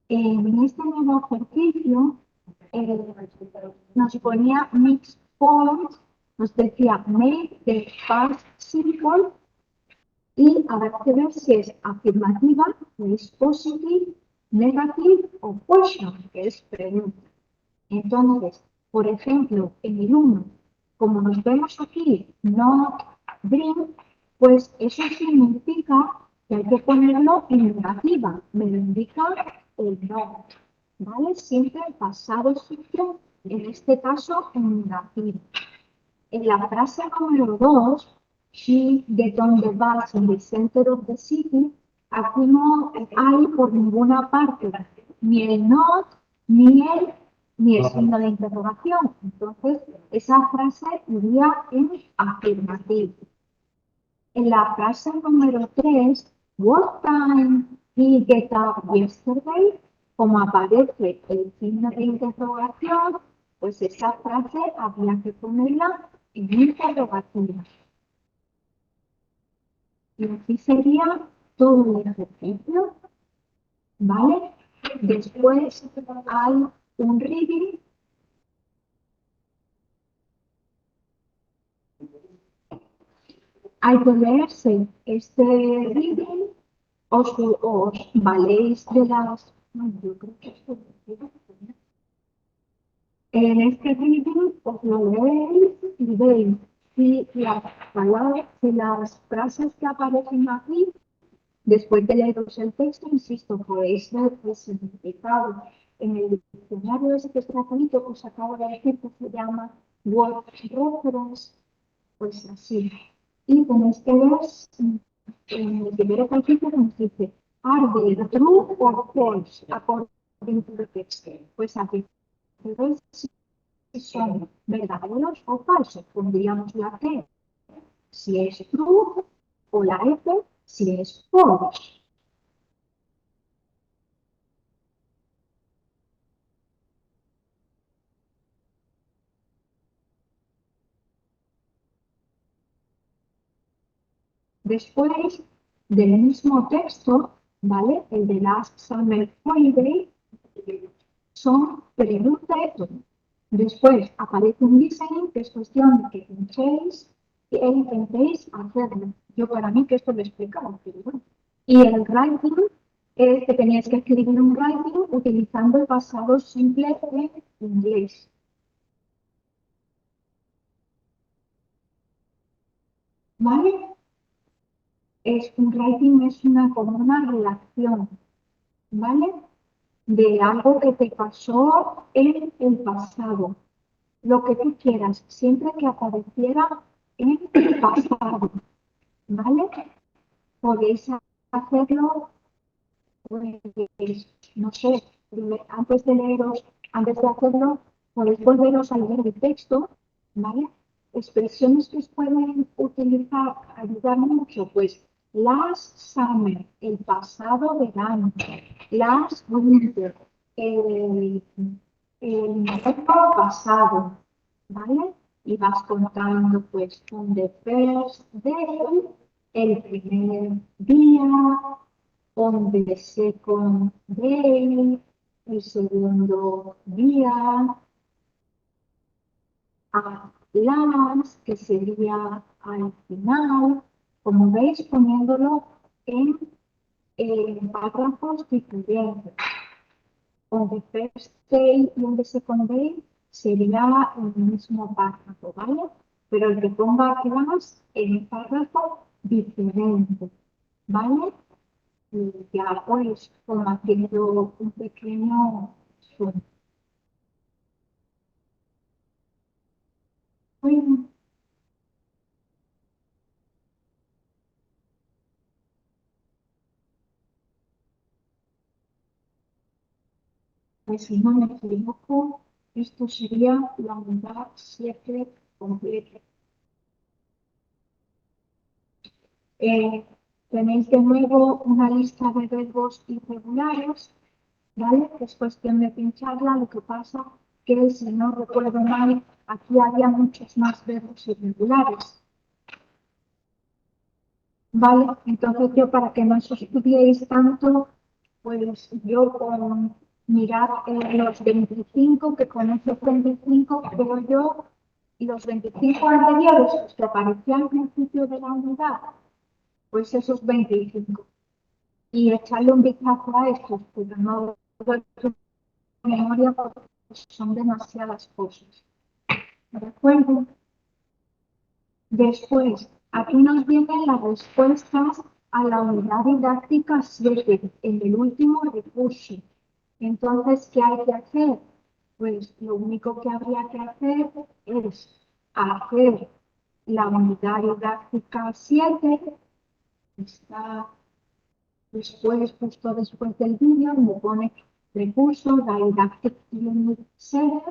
En este nuevo ejercicio nos ponía mixed points, nos decía make the past simple y habrá que ver si es afirmativa, que es positive, negative o question, que es pregunta. Entonces, por ejemplo, en el 1, como nos vemos aquí, not drink, pues eso significa que hay que ponerlo en negativa, me lo indica el no, ¿vale? Siempre el pasado simple, en este caso en negativo. En la frase número 2, she get on the bus in the center of the city, aquí no hay por ninguna parte ni el not, ni el signo de interrogación. Entonces, esa frase iría en afirmativo. En la frase número 3, what time he get up yesterday, como aparece el signo de interrogación, pues esa frase habría que ponerla en interrogativa. Y así sería todo el ejercicio, ¿vale? Después hay un reading. hay que leerse este reading, os valéis de las... No, yo creo que esto... En este reading os lo leéis y veis si las palabras, si las frases que aparecen aquí, después de leeros el texto, insisto, podéis ver el significado en el diccionario ese que es gratuito que os acabo de decir, que se llama Word Reference, pues así. Y tenéis que ver en el primer capítulo nos dice, are they true or false according to the text? Pues aquí veis si son verdaderos o falsos. Pondríamos la T si es true o la F si es false. Después del mismo texto, ¿vale? El de Last Summer Holiday, son preguntas. Después aparece un listening, que es cuestión de que pinchéis e intentéis hacerlo. Yo para mí que esto lo he explicado, pero bueno. Y el writing es que teníais que escribir un writing utilizando el pasado simple en inglés. ¿Vale? Un writing es como una relación, ¿vale? De algo que te pasó en el pasado. Lo que tú quieras, siempre que apareciera en el pasado, ¿vale? Podéis hacerlo, pues, no sé, antes de hacerlo, podéis volveros a leer el texto, ¿vale? Expresiones que os pueden utilizar, ayudar mucho, pues, last summer, el pasado verano, last winter, el, el año pasado, ¿vale? Y vas contando, pues, on the first day, el primer día, on the second day, el segundo día, at last, que sería al final, como veis, poniéndolo en párrafos diferentes. On the first day y on the second day sería el mismo párrafo, ¿vale? Pero el que ponga class en párrafo diferente, ¿vale? Y ya pues como haciendo un pequeño zoom. Bueno, pues si no me equivoco, esto sería la unidad 7 completa. Tenéis de nuevo una lista de verbos irregulares, ¿vale? Es cuestión de pincharla, lo que pasa que si no recuerdo mal, aquí había muchos más verbos irregulares. ¿Vale? Entonces yo para que no os estudiéis tanto, pues yo con mirar los 25, que con esos 25 pero yo, y los 25 anteriores los que aparecían al principio de la unidad, pues esos 25. Y echarle un vistazo a estos, pero no memoria porque son demasiadas cosas. ¿De acuerdo? Después, aquí nos vienen las respuestas a la unidad didáctica 7, en el último recurso. Entonces, ¿qué hay que hacer? Pues lo único que habría que hacer es hacer la unidad didáctica 7, está después, justo después del vídeo, me pone recursos, la Didactic Unit 7,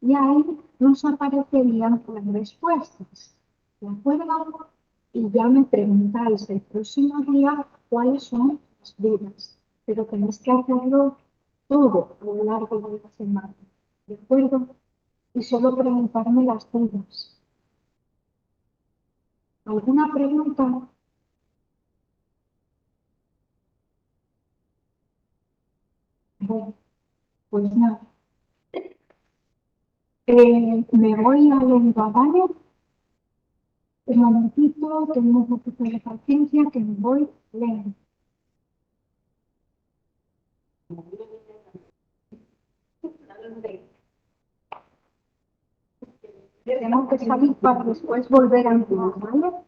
y ahí nos aparecerían las respuestas. ¿De acuerdo? Y ya me preguntáis el próximo día cuáles son las dudas, pero tenéis que hacerlo todo a lo largo de la semana. ¿De acuerdo? Y solo preguntarme las dudas. ¿Alguna pregunta? Bueno, pues nada. Me voy a lengua, ¿vale? Un momentito, tengo un poquito de paciencia que me voy leyendo. Tenemos que salir para después volver a entrar, ¿vale?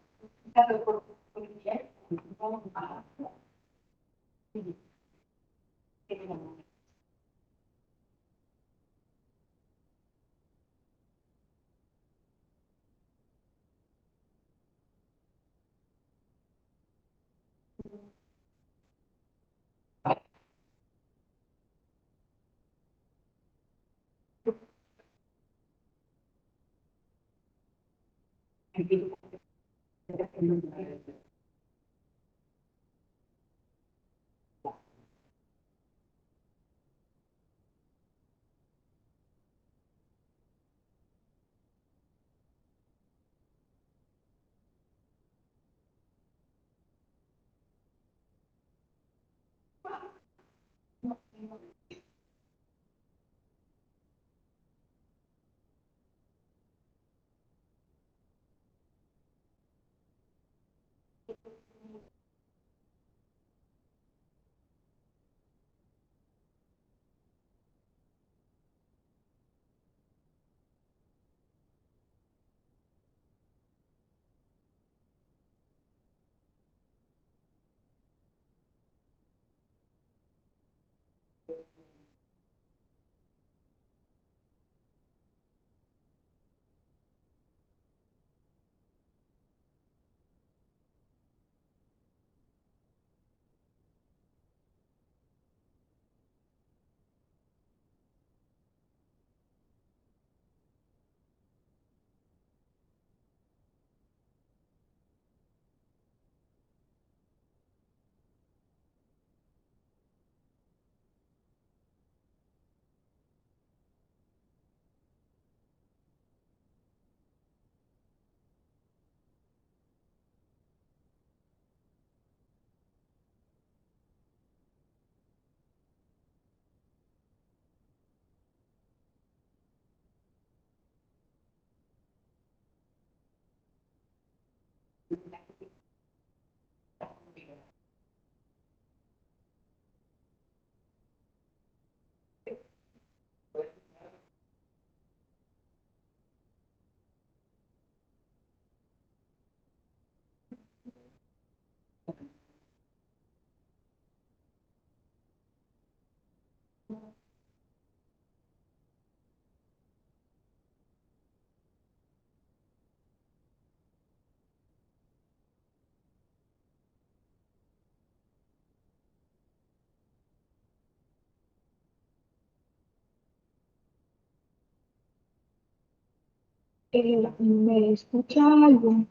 ¿Me escucha algo?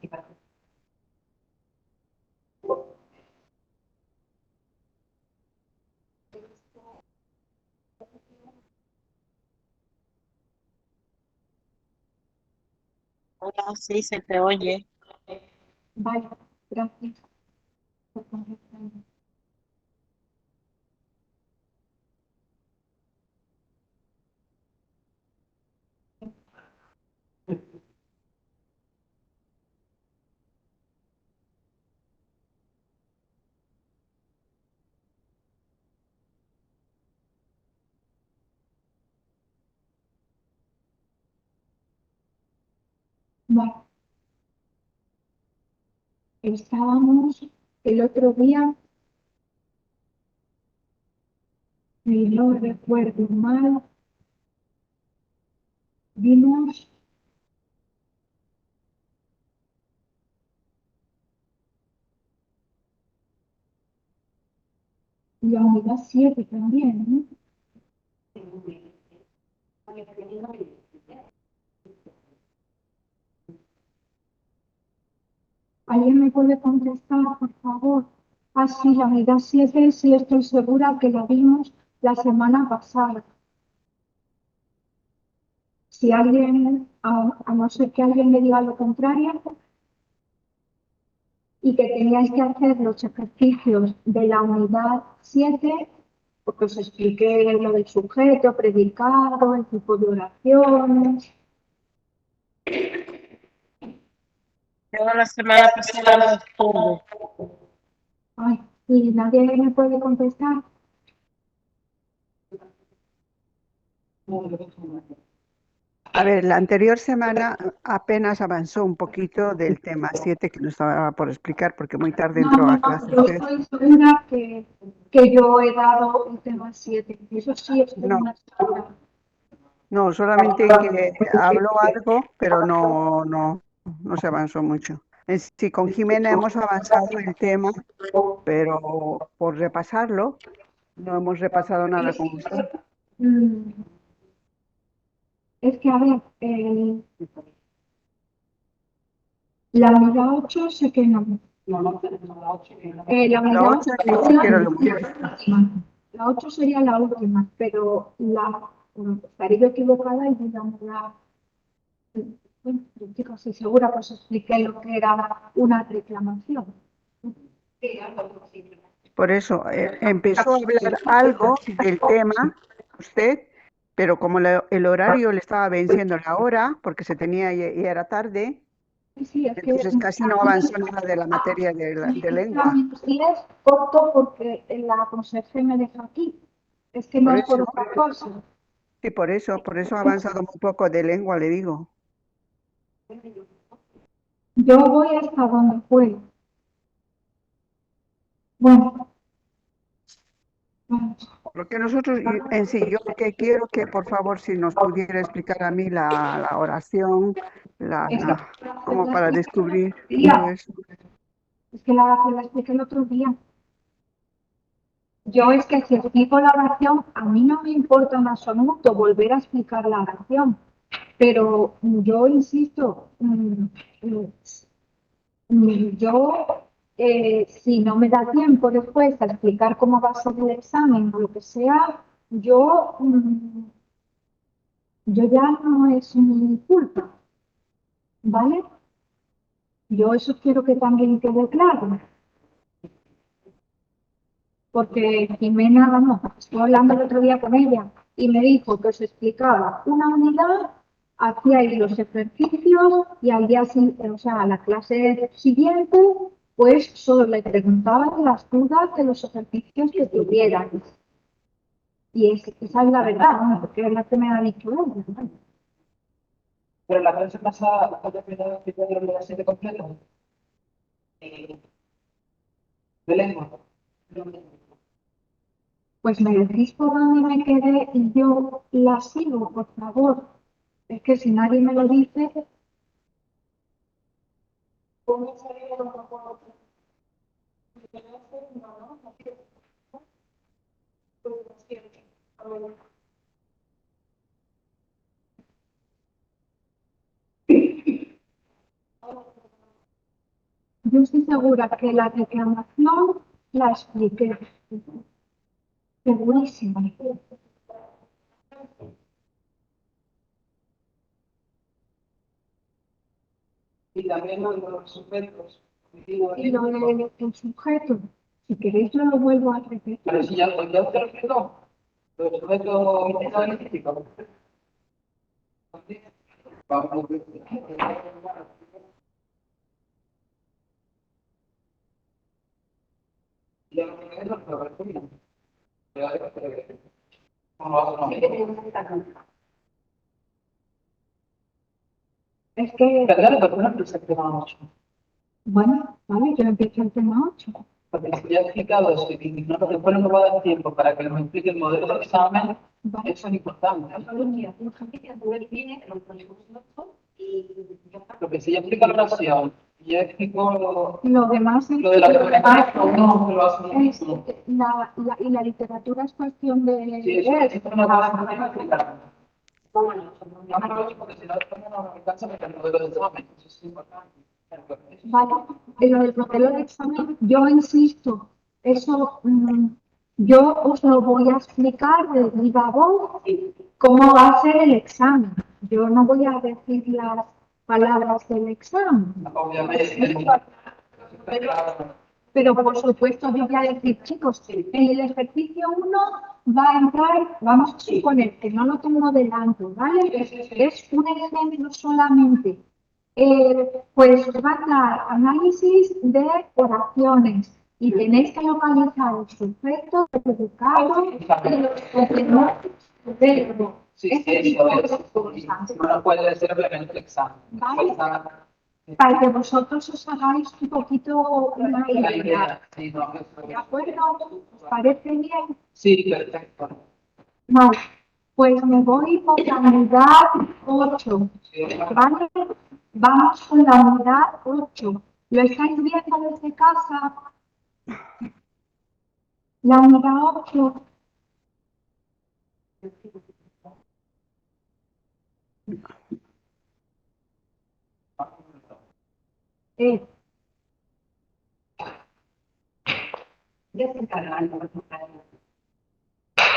Hola, sí, se te oye. Vale, gracias. Vale. Estábamos el otro día, si no recuerdo mal, vimos la unidad 7 también, ¿no? ¿Alguien me puede contestar, por favor? Ah, sí, la unidad 7, sí estoy segura que la vimos la semana pasada. Si alguien, a no ser que alguien me diga lo contrario, y que teníais que hacer los ejercicios de la unidad 7, porque os expliqué lo del sujeto, predicado, el tipo de oraciones. Yo la semana pasada no estuve. Ay, y nadie me puede contestar. A ver, la anterior semana apenas avanzó un poquito del tema 7 que nos estaba por explicar, porque muy tarde No, entró a no, clase yo usted. estoy segura que yo he dado el tema 7. Eso sí, estoy No, más segura. no, solamente que habló algo, pero no se avanzó mucho. Sí, con Jimena hemos avanzado el tema, pero por repasarlo, no hemos repasado nada con usted. Mm, Es que, a ver, la unidad 8 sé que no. No, no tenemos la 8. La La unidad 8 ni 8 siquiera sería lo hemos visto. la última. La 8 sería la última, pero estaré yo equivocada y digamos bueno, yo estoy casi segura, pues expliqué lo que era una reclamación. Por eso empezó a hablar algo del tema usted, pero como el horario le estaba venciendo la hora, porque se tenía y era tarde, Sí, es que entonces casi no avanzó nada de la materia de lengua. sí es corto porque la conserje me deja aquí. Es que no Por es por eso, otra cosa. sí, por eso ha avanzado muy poco de lengua, le digo. Yo voy hasta donde puedo. Bueno, bueno, Porque nosotros, en sí, yo lo que quiero que por favor si nos pudiera explicar a mí la oración, es como para descubrir que todo eso. la expliqué el otro día. Yo es que si explico la oración, a mí no me importa en absoluto volver a explicar la oración, pero yo insisto, yo, si no me da tiempo después a explicar cómo va a ser el examen o lo que sea, yo ya no es mi culpa, ¿vale? Yo eso quiero que también quede claro. Porque Jimena, vamos, estuve hablando el otro día con ella y me dijo que os explicaba una unidad, hacíais los ejercicios y al día siguiente, o sea, a la clase siguiente, pues solo le preguntaban las dudas de los ejercicios que tuvieran. Y esa es la verdad, ¿no? Porque es la que me ha dicho ella, ¿no? Pero la clase pasada, ¿cuál es la que te la 7 completa? De lengua. Pues me decís por dónde me quedé y yo la sigo, por favor. Es que si nadie me lo dice, yo estoy segura que la reclamación la expliqué. Segurísima. Y también los sujetos. Y lo del sujeto, si queréis yo lo vuelvo a repetir. Pero si ya te lo explicó, los sujetos lingüísticos. Vamos. Ya no tiene eso, pero resumen. Es que, Claro, pero no se tema 8. bueno, vale, yo empiezo el tema 8. Porque si ya he explicado eso y no, después no me va a dar tiempo para que nos explique el modelo de examen, Vale. eso es importante. Porque si ya explica la oración, ya explicó Lo demás es, lo de la comunicación, no lo hace. es y la literatura es cuestión de Sí, eso leer. esto no va a explicar. Bueno, porque si no, después no nos alcanza para el modelo de examen, eso es importante. Vale, en lo del modelo de examen, yo insisto, eso yo os lo voy a explicar de viva voz cómo va a ser el examen. Yo no voy a decir las palabras del examen. Obviamente. Pero por supuesto yo voy a decir, chicos, en el ejercicio 1 va a entrar, vamos a suponer que no lo tengo delante, ¿vale? Es un ejemplo solamente. Pues os va a dar análisis de oraciones y tenéis que localizar el sujeto, el predicado y los complementos del verbo. Sí, Estas eso son es. las cosas. No puede ser simplemente el examen. ¿Vale? Para que vosotros os hagáis un poquito una La idea. idea, sí, no, ¿De acuerdo? ¿Os parece bien? sí, perfecto. Vale. Pues me voy por la unidad 8. ¿Vale? Vamos con la unidad 8. ¿Lo estáis viendo desde casa? La unidad 8. Eh,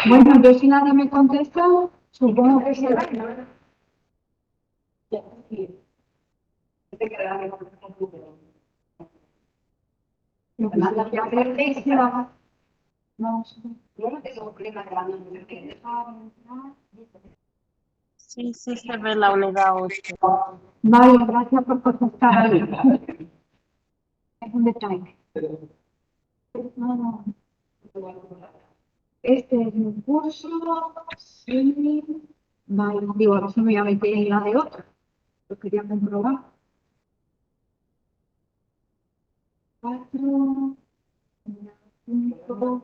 bueno, yo si nadie me contesta, supongo que será. Lo que manda que aprendéis, vamos. Yo no tengo problema de Sí, sí se ve la unidad 8. Vale, gracias por contestar. Es un detalle. No. Este es mi curso, sí. Vale, digo, ahora sí me voy a meter en la de otra. Lo quería comprobar. 4, 5,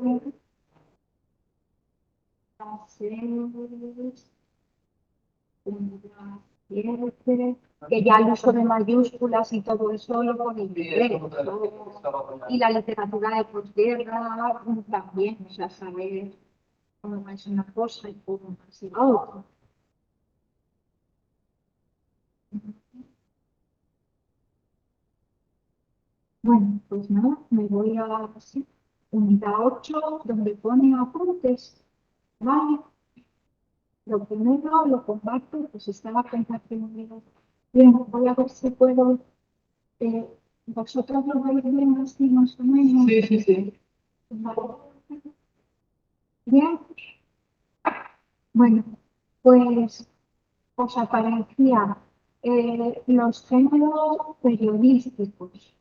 6, 7, que ya el uso de mayúsculas y todo eso lo pone en inglés. Y la literatura de posguerra también, o sea, saber cómo es una cosa y cómo es la otra. Bueno, pues nada, me voy a sí, unidad 8, donde pone apuntes. Vale, lo primero lo comparto, pues estaba compartiendo. Bien, voy a ver si puedo. eh, ¿Vosotros lo veis bien así más o menos? Sí, sí, sí. Vale. Bien, bueno, pues os aparecía los géneros periodísticos.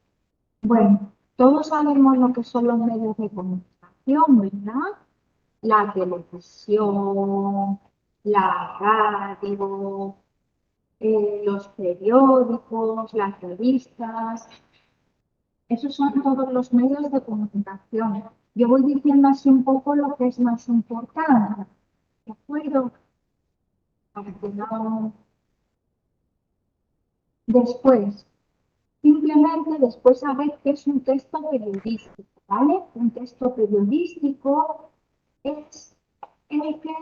Bueno, todos sabemos lo que son los medios de comunicación, ¿verdad? La televisión, la radio, los periódicos, las revistas. Esos son todos los medios de comunicación. Yo voy diciendo así un poco lo que es más importante, ¿de acuerdo? Para que no. Después, simplemente después saber qué es un texto periodístico, ¿vale? Un texto periodístico es el que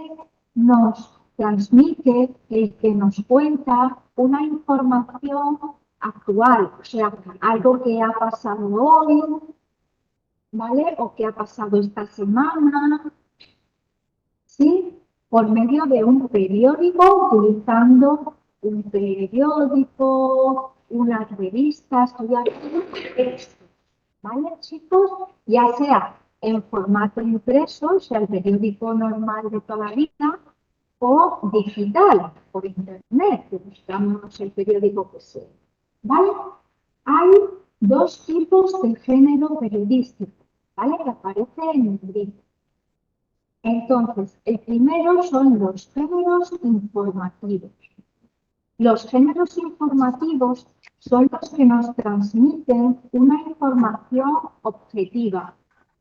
nos transmite, el que nos cuenta una información actual, o sea, algo que ha pasado hoy, ¿vale? O que ha pasado esta semana, ¿sí? Por medio de un periódico, utilizando un periódico, unas revistas, estoy hablando de texto, ¿vale, chicos? Ya sea en formato impreso, o sea, el periódico normal de toda la vida, o digital, por internet, que buscamos el periódico que sea, ¿vale? Hay dos tipos de género periodístico, ¿vale? Que aparece en el libro. Entonces, el primero son los géneros informativos. Los géneros informativos son los que nos transmiten una información objetiva.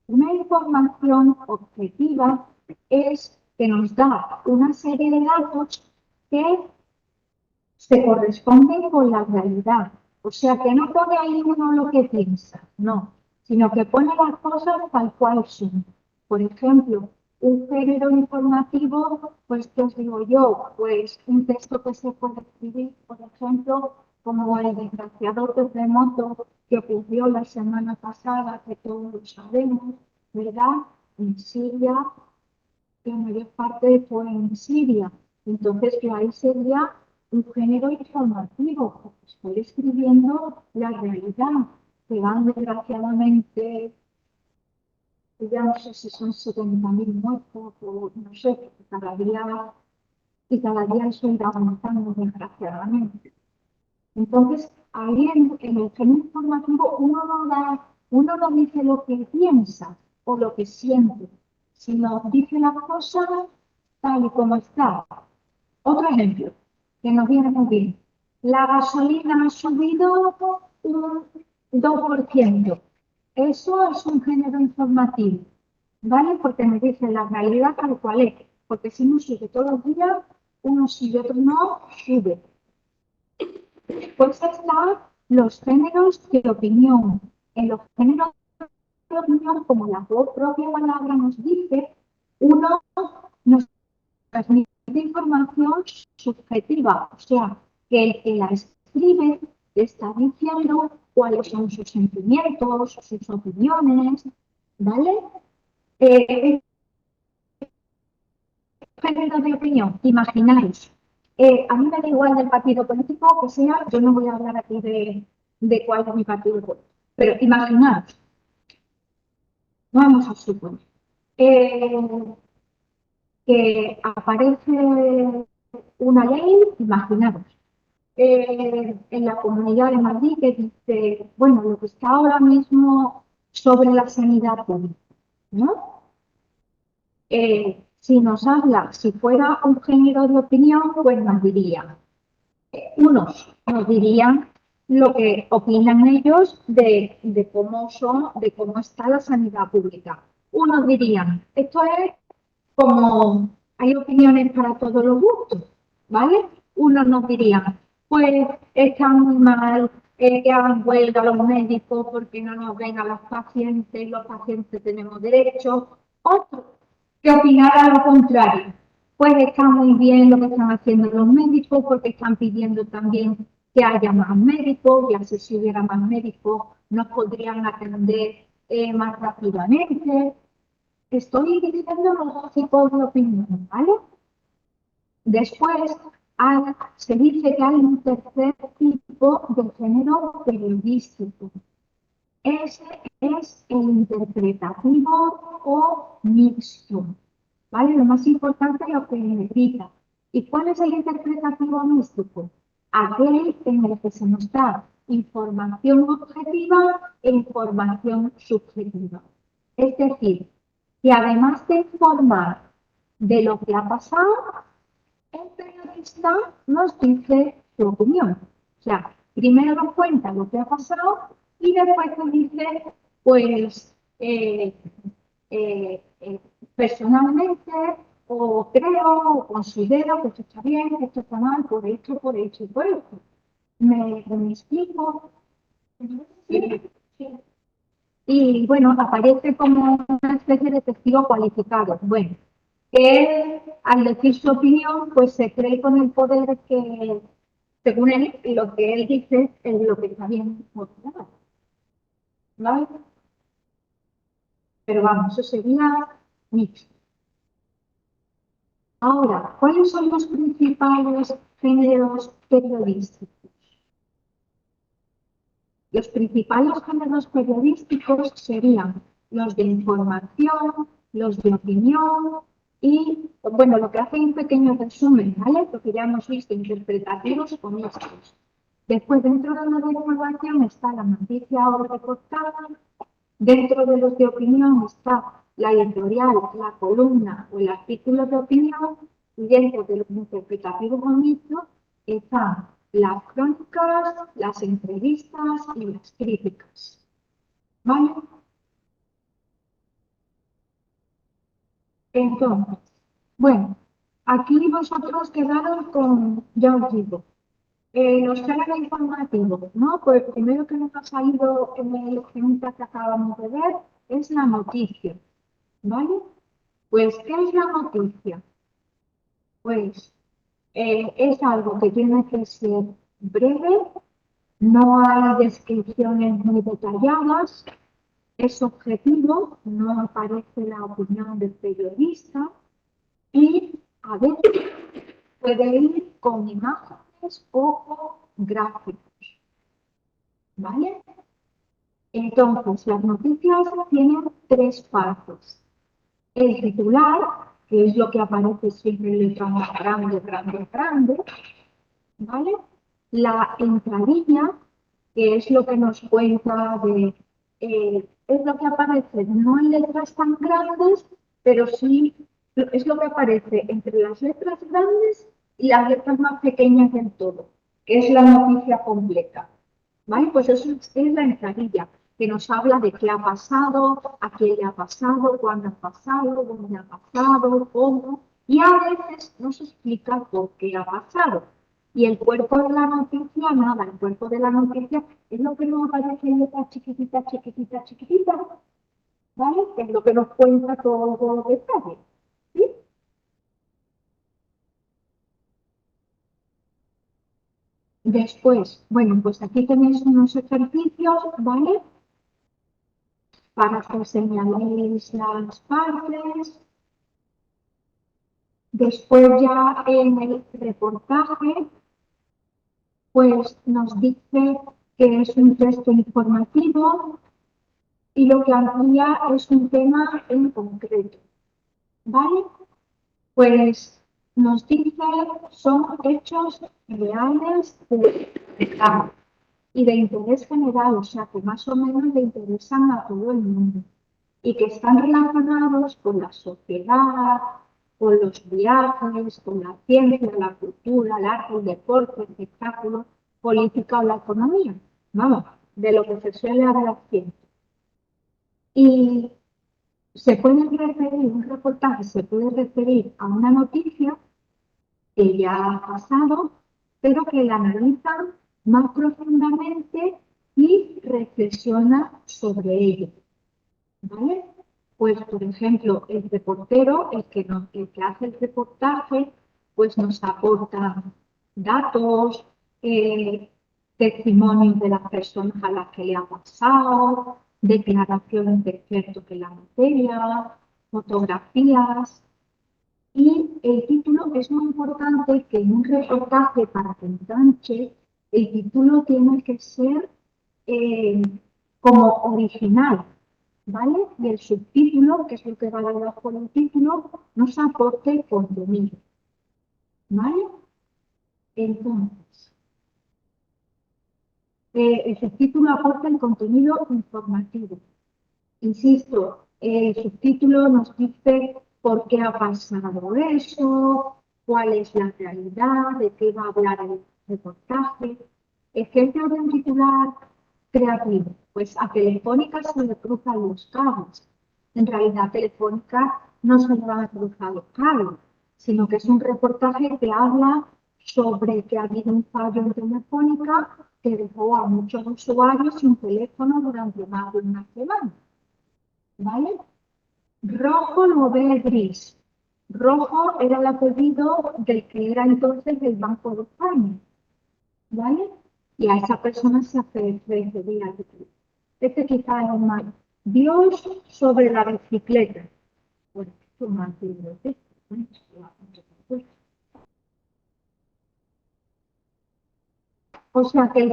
Una información objetiva es que nos da una serie de datos que se corresponden con la realidad. O sea, que no pone ahí uno lo que piensa, no, sino que pone las cosas tal cual son. Por ejemplo, un género informativo, pues, ¿qué os digo yo? Pues un texto que se puede escribir, por ejemplo, como el desgraciado terremoto que ocurrió la semana pasada, que todos lo sabemos, ¿verdad? En Siria, que la mayor parte fue en Siria. Entonces, que ahí sería un género informativo, porque estoy escribiendo la realidad, que van desgraciadamente, ya no sé si son 70.000 muertos o no sé, porque cada día eso irá aumentando desgraciadamente. Entonces, ahí en el género informativo uno no dice lo que piensa o lo que siente, sino dice las cosas tal y como está. Otro ejemplo, que nos viene muy bien. La gasolina ha subido un 2%. Eso es un género informativo, ¿vale? Porque me dice la realidad tal cual es. Porque si no sube todos los días, uno sí y otro no, sube. Pues están los géneros de opinión. En los géneros de opinión, como la propia palabra nos dice, uno nos transmite información subjetiva, o sea, que el que la escribe le está diciendo cuáles son sus sentimientos, sus opiniones, ¿vale? Género de opinión, imaginaros. A mí me da igual del partido político que sea, yo no voy a hablar aquí de cuál es mi partido político, pero imaginaros, vamos a suponer, eh, que aparece una ley, imaginaros, en la Comunidad de Madrid que dice, bueno, lo que está ahora mismo sobre la sanidad pública, ¿no? Si nos habla, si fuera un género de opinión, pues nos diría, unos nos dirían lo que opinan ellos de cómo está la sanidad pública. Unos dirían, esto es como hay opiniones para todos los gustos, ¿vale? Unos nos dirían, pues está muy mal que hagan huelga los médicos porque no nos ven a los pacientes tenemos derechos. Otros que opinaran lo contrario, pues está muy bien lo que están haciendo los médicos porque están pidiendo también que haya más médicos y así si hubiera más médicos nos podrían atender más rápidamente. Estoy diciendo los dos tipos de opinión, ¿vale? Después se dice que hay un tercer tipo de género periodístico. Ese es el interpretativo o mixto, ¿vale? Lo más importante es lo que necesita. ¿Y cuál es el interpretativo mixto? Aquel en el que se nos da información objetiva e información subjetiva. Es decir, que además de informar de lo que ha pasado, el periodista nos dice su opinión. O sea, primero nos cuenta lo que ha pasado y después nos dice, pues, eh, eh, personalmente, o creo, o considero que esto está bien, que esto está mal, por esto, por esto y por esto. ¿Me explico? Sí. Y bueno, aparece como una especie de testigo cualificado. Bueno, él, al decir su opinión, pues se cree con el poder que, según él, lo que él dice es lo que está bien o mal, ¿vale? Pero vamos, eso sería mixto. Ahora, ¿cuáles son los principales géneros periodísticos? Los principales géneros periodísticos serían los de información, los de opinión y, bueno, lo que hace un pequeño resumen, ¿vale? Porque ya hemos visto interpretativos o mixtos. Después, dentro de los de información está la noticia o reportada. Dentro de los de opinión está la editorial, la columna o el artículo de opinión. Y dentro de los interpretativos o mixtos están las crónicas, las entrevistas y las críticas. ¿Vale? Entonces, bueno, aquí vosotros quedaron con, ya os digo, los géneros informativos, ¿no? Pues el primero que nos ha salido en el ejemplo que acabamos de ver es la noticia, ¿vale? Pues, ¿qué es la noticia? Pues es algo que tiene que ser breve, no hay descripciones muy detalladas, es objetivo, no aparece la opinión del periodista y a veces puede ir con imágenes o con gráficos, ¿vale? Entonces, las noticias tienen tres partes. El titular, que es lo que aparece siempre en letra más grande, grande, grande, ¿vale? la entradilla, que es lo que nos cuenta es lo que aparece no en letras tan grandes, pero sí es lo que aparece entre las letras grandes y las letras más pequeñas del todo, que es la noticia completa. ¿Vale? Pues eso es la entradilla, que nos habla de qué ha pasado, a quién le ha pasado, cuándo ha pasado, dónde ha pasado, cómo, y a veces nos explica por qué ha pasado. Y el cuerpo de la noticia, nada, el cuerpo de la noticia es lo que nos aparece en letras chiquititas, chiquititas, chiquititas, ¿vale? Que es lo que nos cuenta todos los detalles, ¿sí? Después, bueno, pues aquí tenéis unos ejercicios, ¿vale? Para que señaléis las partes. Después ya en el reportaje, pues nos dice que es un texto informativo y lo que amplía es un tema en concreto, ¿vale? Pues nos dice son hechos reales de campo y de interés general, o sea que más o menos le interesan a todo el mundo y que están relacionados con la sociedad, con los viajes, con la ciencia, la cultura, el arte, el deporte, el espectáculo, política o la economía. Vamos, de lo que se suele hablar siempre. Y se puede referir, un reportaje se puede referir a una noticia que ya ha pasado, pero que la analizan más profundamente y reflexiona sobre ello. ¿Vale? Pues, por ejemplo, el reportero, el que hace el reportaje, pues nos aporta datos, testimonios de las personas a las que le ha pasado, declaraciones de expertos en la materia, fotografías. Y el título es muy importante que en un reportaje para que enganche, el título tiene que ser como original, ¿vale? Y el subtítulo, que es lo que va debajo del título, nos aporte contenido, ¿vale? Entonces, el subtítulo aporta el contenido informativo. Insisto, el subtítulo nos dice por qué ha pasado eso, cuál es la realidad, de qué va a hablar el reportaje. Ejemplo de un titular creativo, pues a Telefónica se le cruzan los cables. En realidad, Telefónica no se le van a cruzar los cables, sino que es un reportaje que habla sobre que ha habido un fallo en Telefónica que dejó a muchos usuarios sin teléfono durante más de una semana. ¿Vale? Rojo lo ve gris. Rojo era el apellido del que era entonces el Banco de España. ¿Vale? Y a esa persona se hace referir al título. Este quizá es más. Dios sobre la bicicleta. Bueno, esto es más antiguo, ¿sí? O sea que en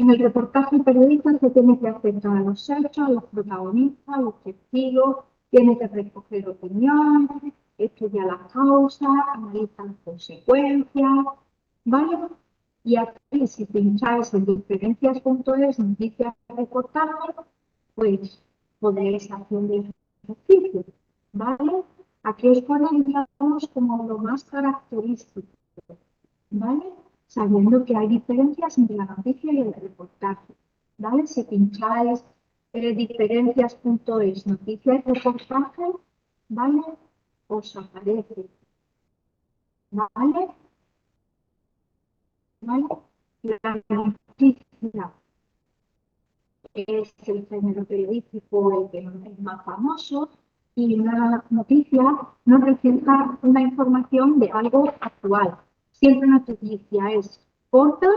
el reportaje periodista se tiene que afectar a los hechos, a los protagonistas, a los testigos, tiene que recoger opiniones, estudiar las causas, analizar las consecuencias, ¿vale? Y aquí, si pincháis en diferencias.es, noticias de reportaje, pues podréis hacer el ejercicio, ¿vale? Aquí os ponen, digamos, como lo más característico, ¿vale? Sabiendo que hay diferencias entre la noticia y el reportaje, ¿vale? Si pincháis diferencias.es, noticias y reportaje, ¿vale? Os aparece, ¿vale? ¿Vale? La noticia es el género periodístico el que es más famoso y una noticia nos refleja una información de algo actual. Siempre una noticia es corta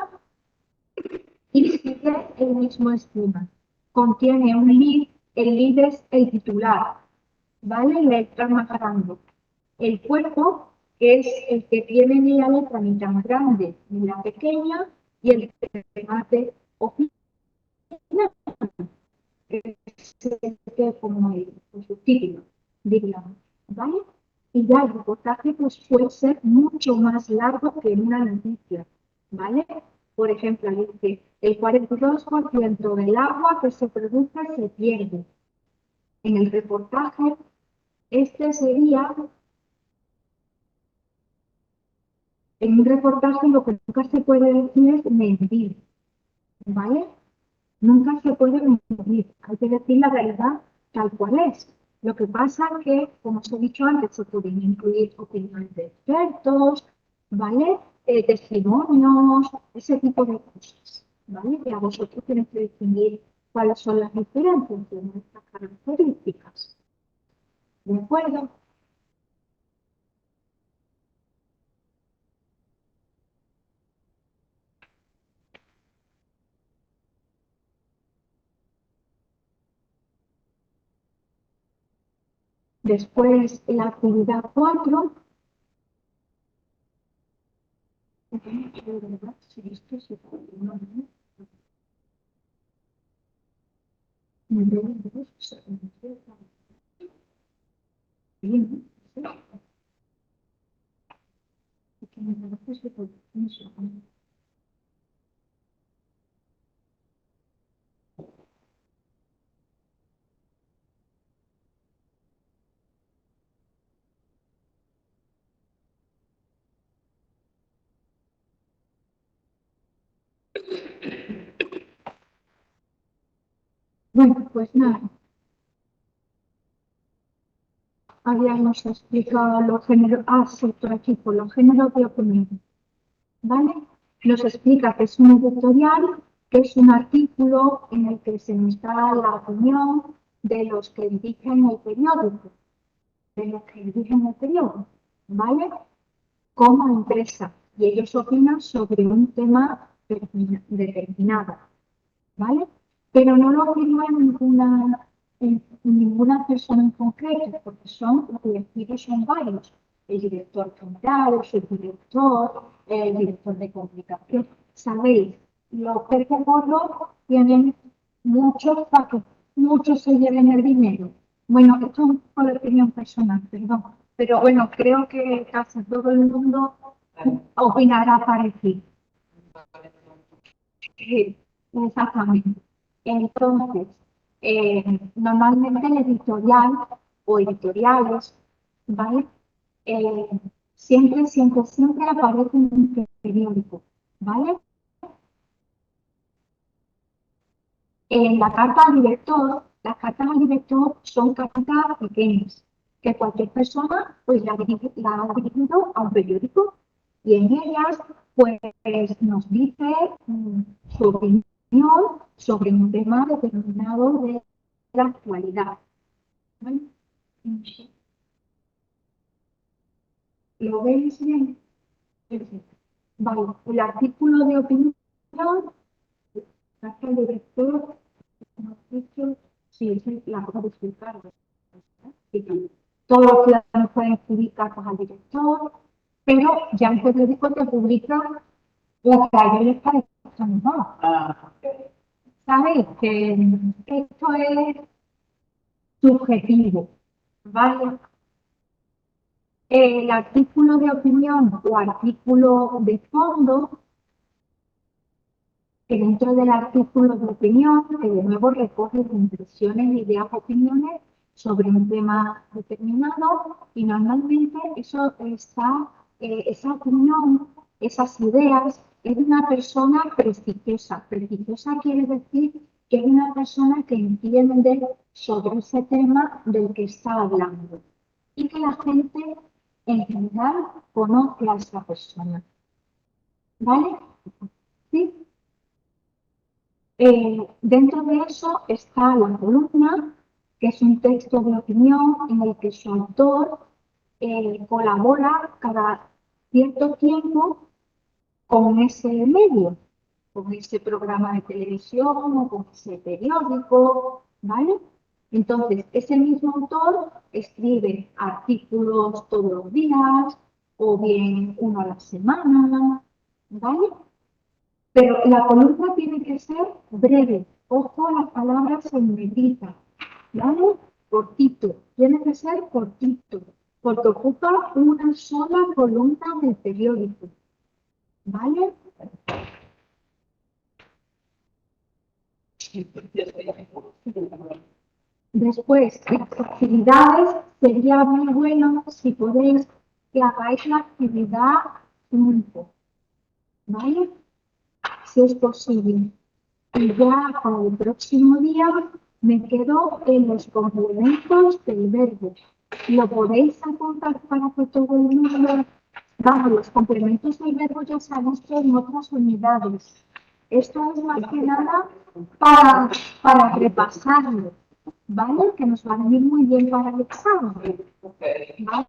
y sigue el mismo esquema. Contiene un lead, el lead es el titular, ¿vale? Letra más grande. El cuerpo es el que tiene ni la letra ni tan grande ni la pequeña y el remate oficial es el que como el subtítulo, digamos, ¿vale? Y ya el reportaje pues, puede ser mucho más largo que una noticia, ¿vale? Por ejemplo, dice, el 42% del agua que se produce se pierde. En el reportaje, este sería, en un reportaje lo que nunca se puede decir es mentir, ¿vale? Nunca se puede mentir, hay que decir la realidad tal cual es. Lo que pasa es que, como os he dicho antes, se pueden incluir opiniones de expertos, ¿vale? Testimonios, ese tipo de cosas, ¿vale? Y a vosotros tenéis que definir cuáles son las diferencias entre estas características. ¿De acuerdo? Después, la actividad 4. Bueno, pues nada. Habíamos explicado los géneros, sí, por aquí, por los géneros de opinión, ¿vale? Nos explica que es un editorial, que es un artículo en el que se nos da la opinión de los que dirigen el periódico, ¿vale? Como empresa, y ellos opinan sobre un tema determinado, ¿vale? Pero no lo firma ninguna persona en concreto, porque los directivos son varios. El director general, el subdirector, el director de comunicación. Sabéis, los peces gordos tienen muchos para que muchos se lleven el dinero. Bueno, esto es un poco de opinión personal, perdón. Pero bueno, creo que casi todo el mundo opinará parecido. Sí, exactamente. Entonces, normalmente el editorial o editoriales, ¿vale? Eh, siempre aparece en un periódico, ¿vale? En la carta al director, las cartas al director son cartas pequeñas, que cualquier persona pues la ha dirigido a un periódico y en ellas pues nos dice su opinión sobre un tema determinado de la actualidad. ¿Vale? ¿Lo veis bien? Perfecto. Vale, el artículo de opinión, carta al director, hemos dicho, sí, es la cosa de explicar. Todos los ciudadanos pueden escribir cartas al director, pero ya el periódico te publica lo que a ellos les parezca mejor. ¿Sabéis? Que esto es subjetivo, ¿vale? El artículo de opinión o artículo de fondo, que dentro del artículo de opinión, que de nuevo recoge impresiones, ideas, opiniones sobre un tema determinado y normalmente esa opinión, esas ideas, es de una persona prestigiosa. Prestigiosa quiere decir que es una persona que entiende sobre ese tema del que está hablando y que la gente en general conoce a esa persona. ¿Vale? ¿Sí? Dentro de eso está la columna, que es un texto de opinión en el que su autor colabora cada cierto tiempo con ese medio, con ese programa de televisión o con ese periódico, ¿vale? Entonces, ese mismo autor escribe artículos todos los días o bien uno a la semana, ¿vale? Pero la columna tiene que ser breve. Ojo a las palabras en negrita, ¿vale? Cortito. Tiene que ser cortito, porque ocupa una sola columna del periódico, ¿vale? Después, las actividades, sería muy bueno si podéis que hagáis la actividad juntos, ¿vale? Si es posible. Y ya para el próximo día me quedo en los complementos del verbo. Lo podéis apuntar para que todo el mundo... Vamos, los complementos del verbo ya se han visto en otras unidades. Esto es más que nada para repasarlo, ¿vale? Que nos va a venir muy bien para el examen, ¿vale?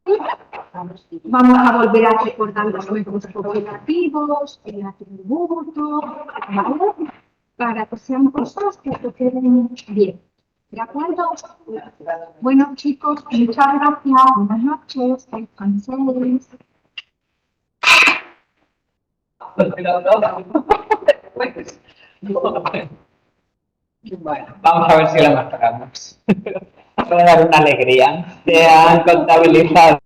Vamos a volver a recordar los verbos copulativos, el atributo, ¿vale? Para que sean cosas que te queden bien. ¿De acuerdo? Bueno, chicos, muchas gracias. Buenas noches. Descanséis. Bueno, vamos a ver si la mejoramos. Voy a dar una alegría. Se han contabilizado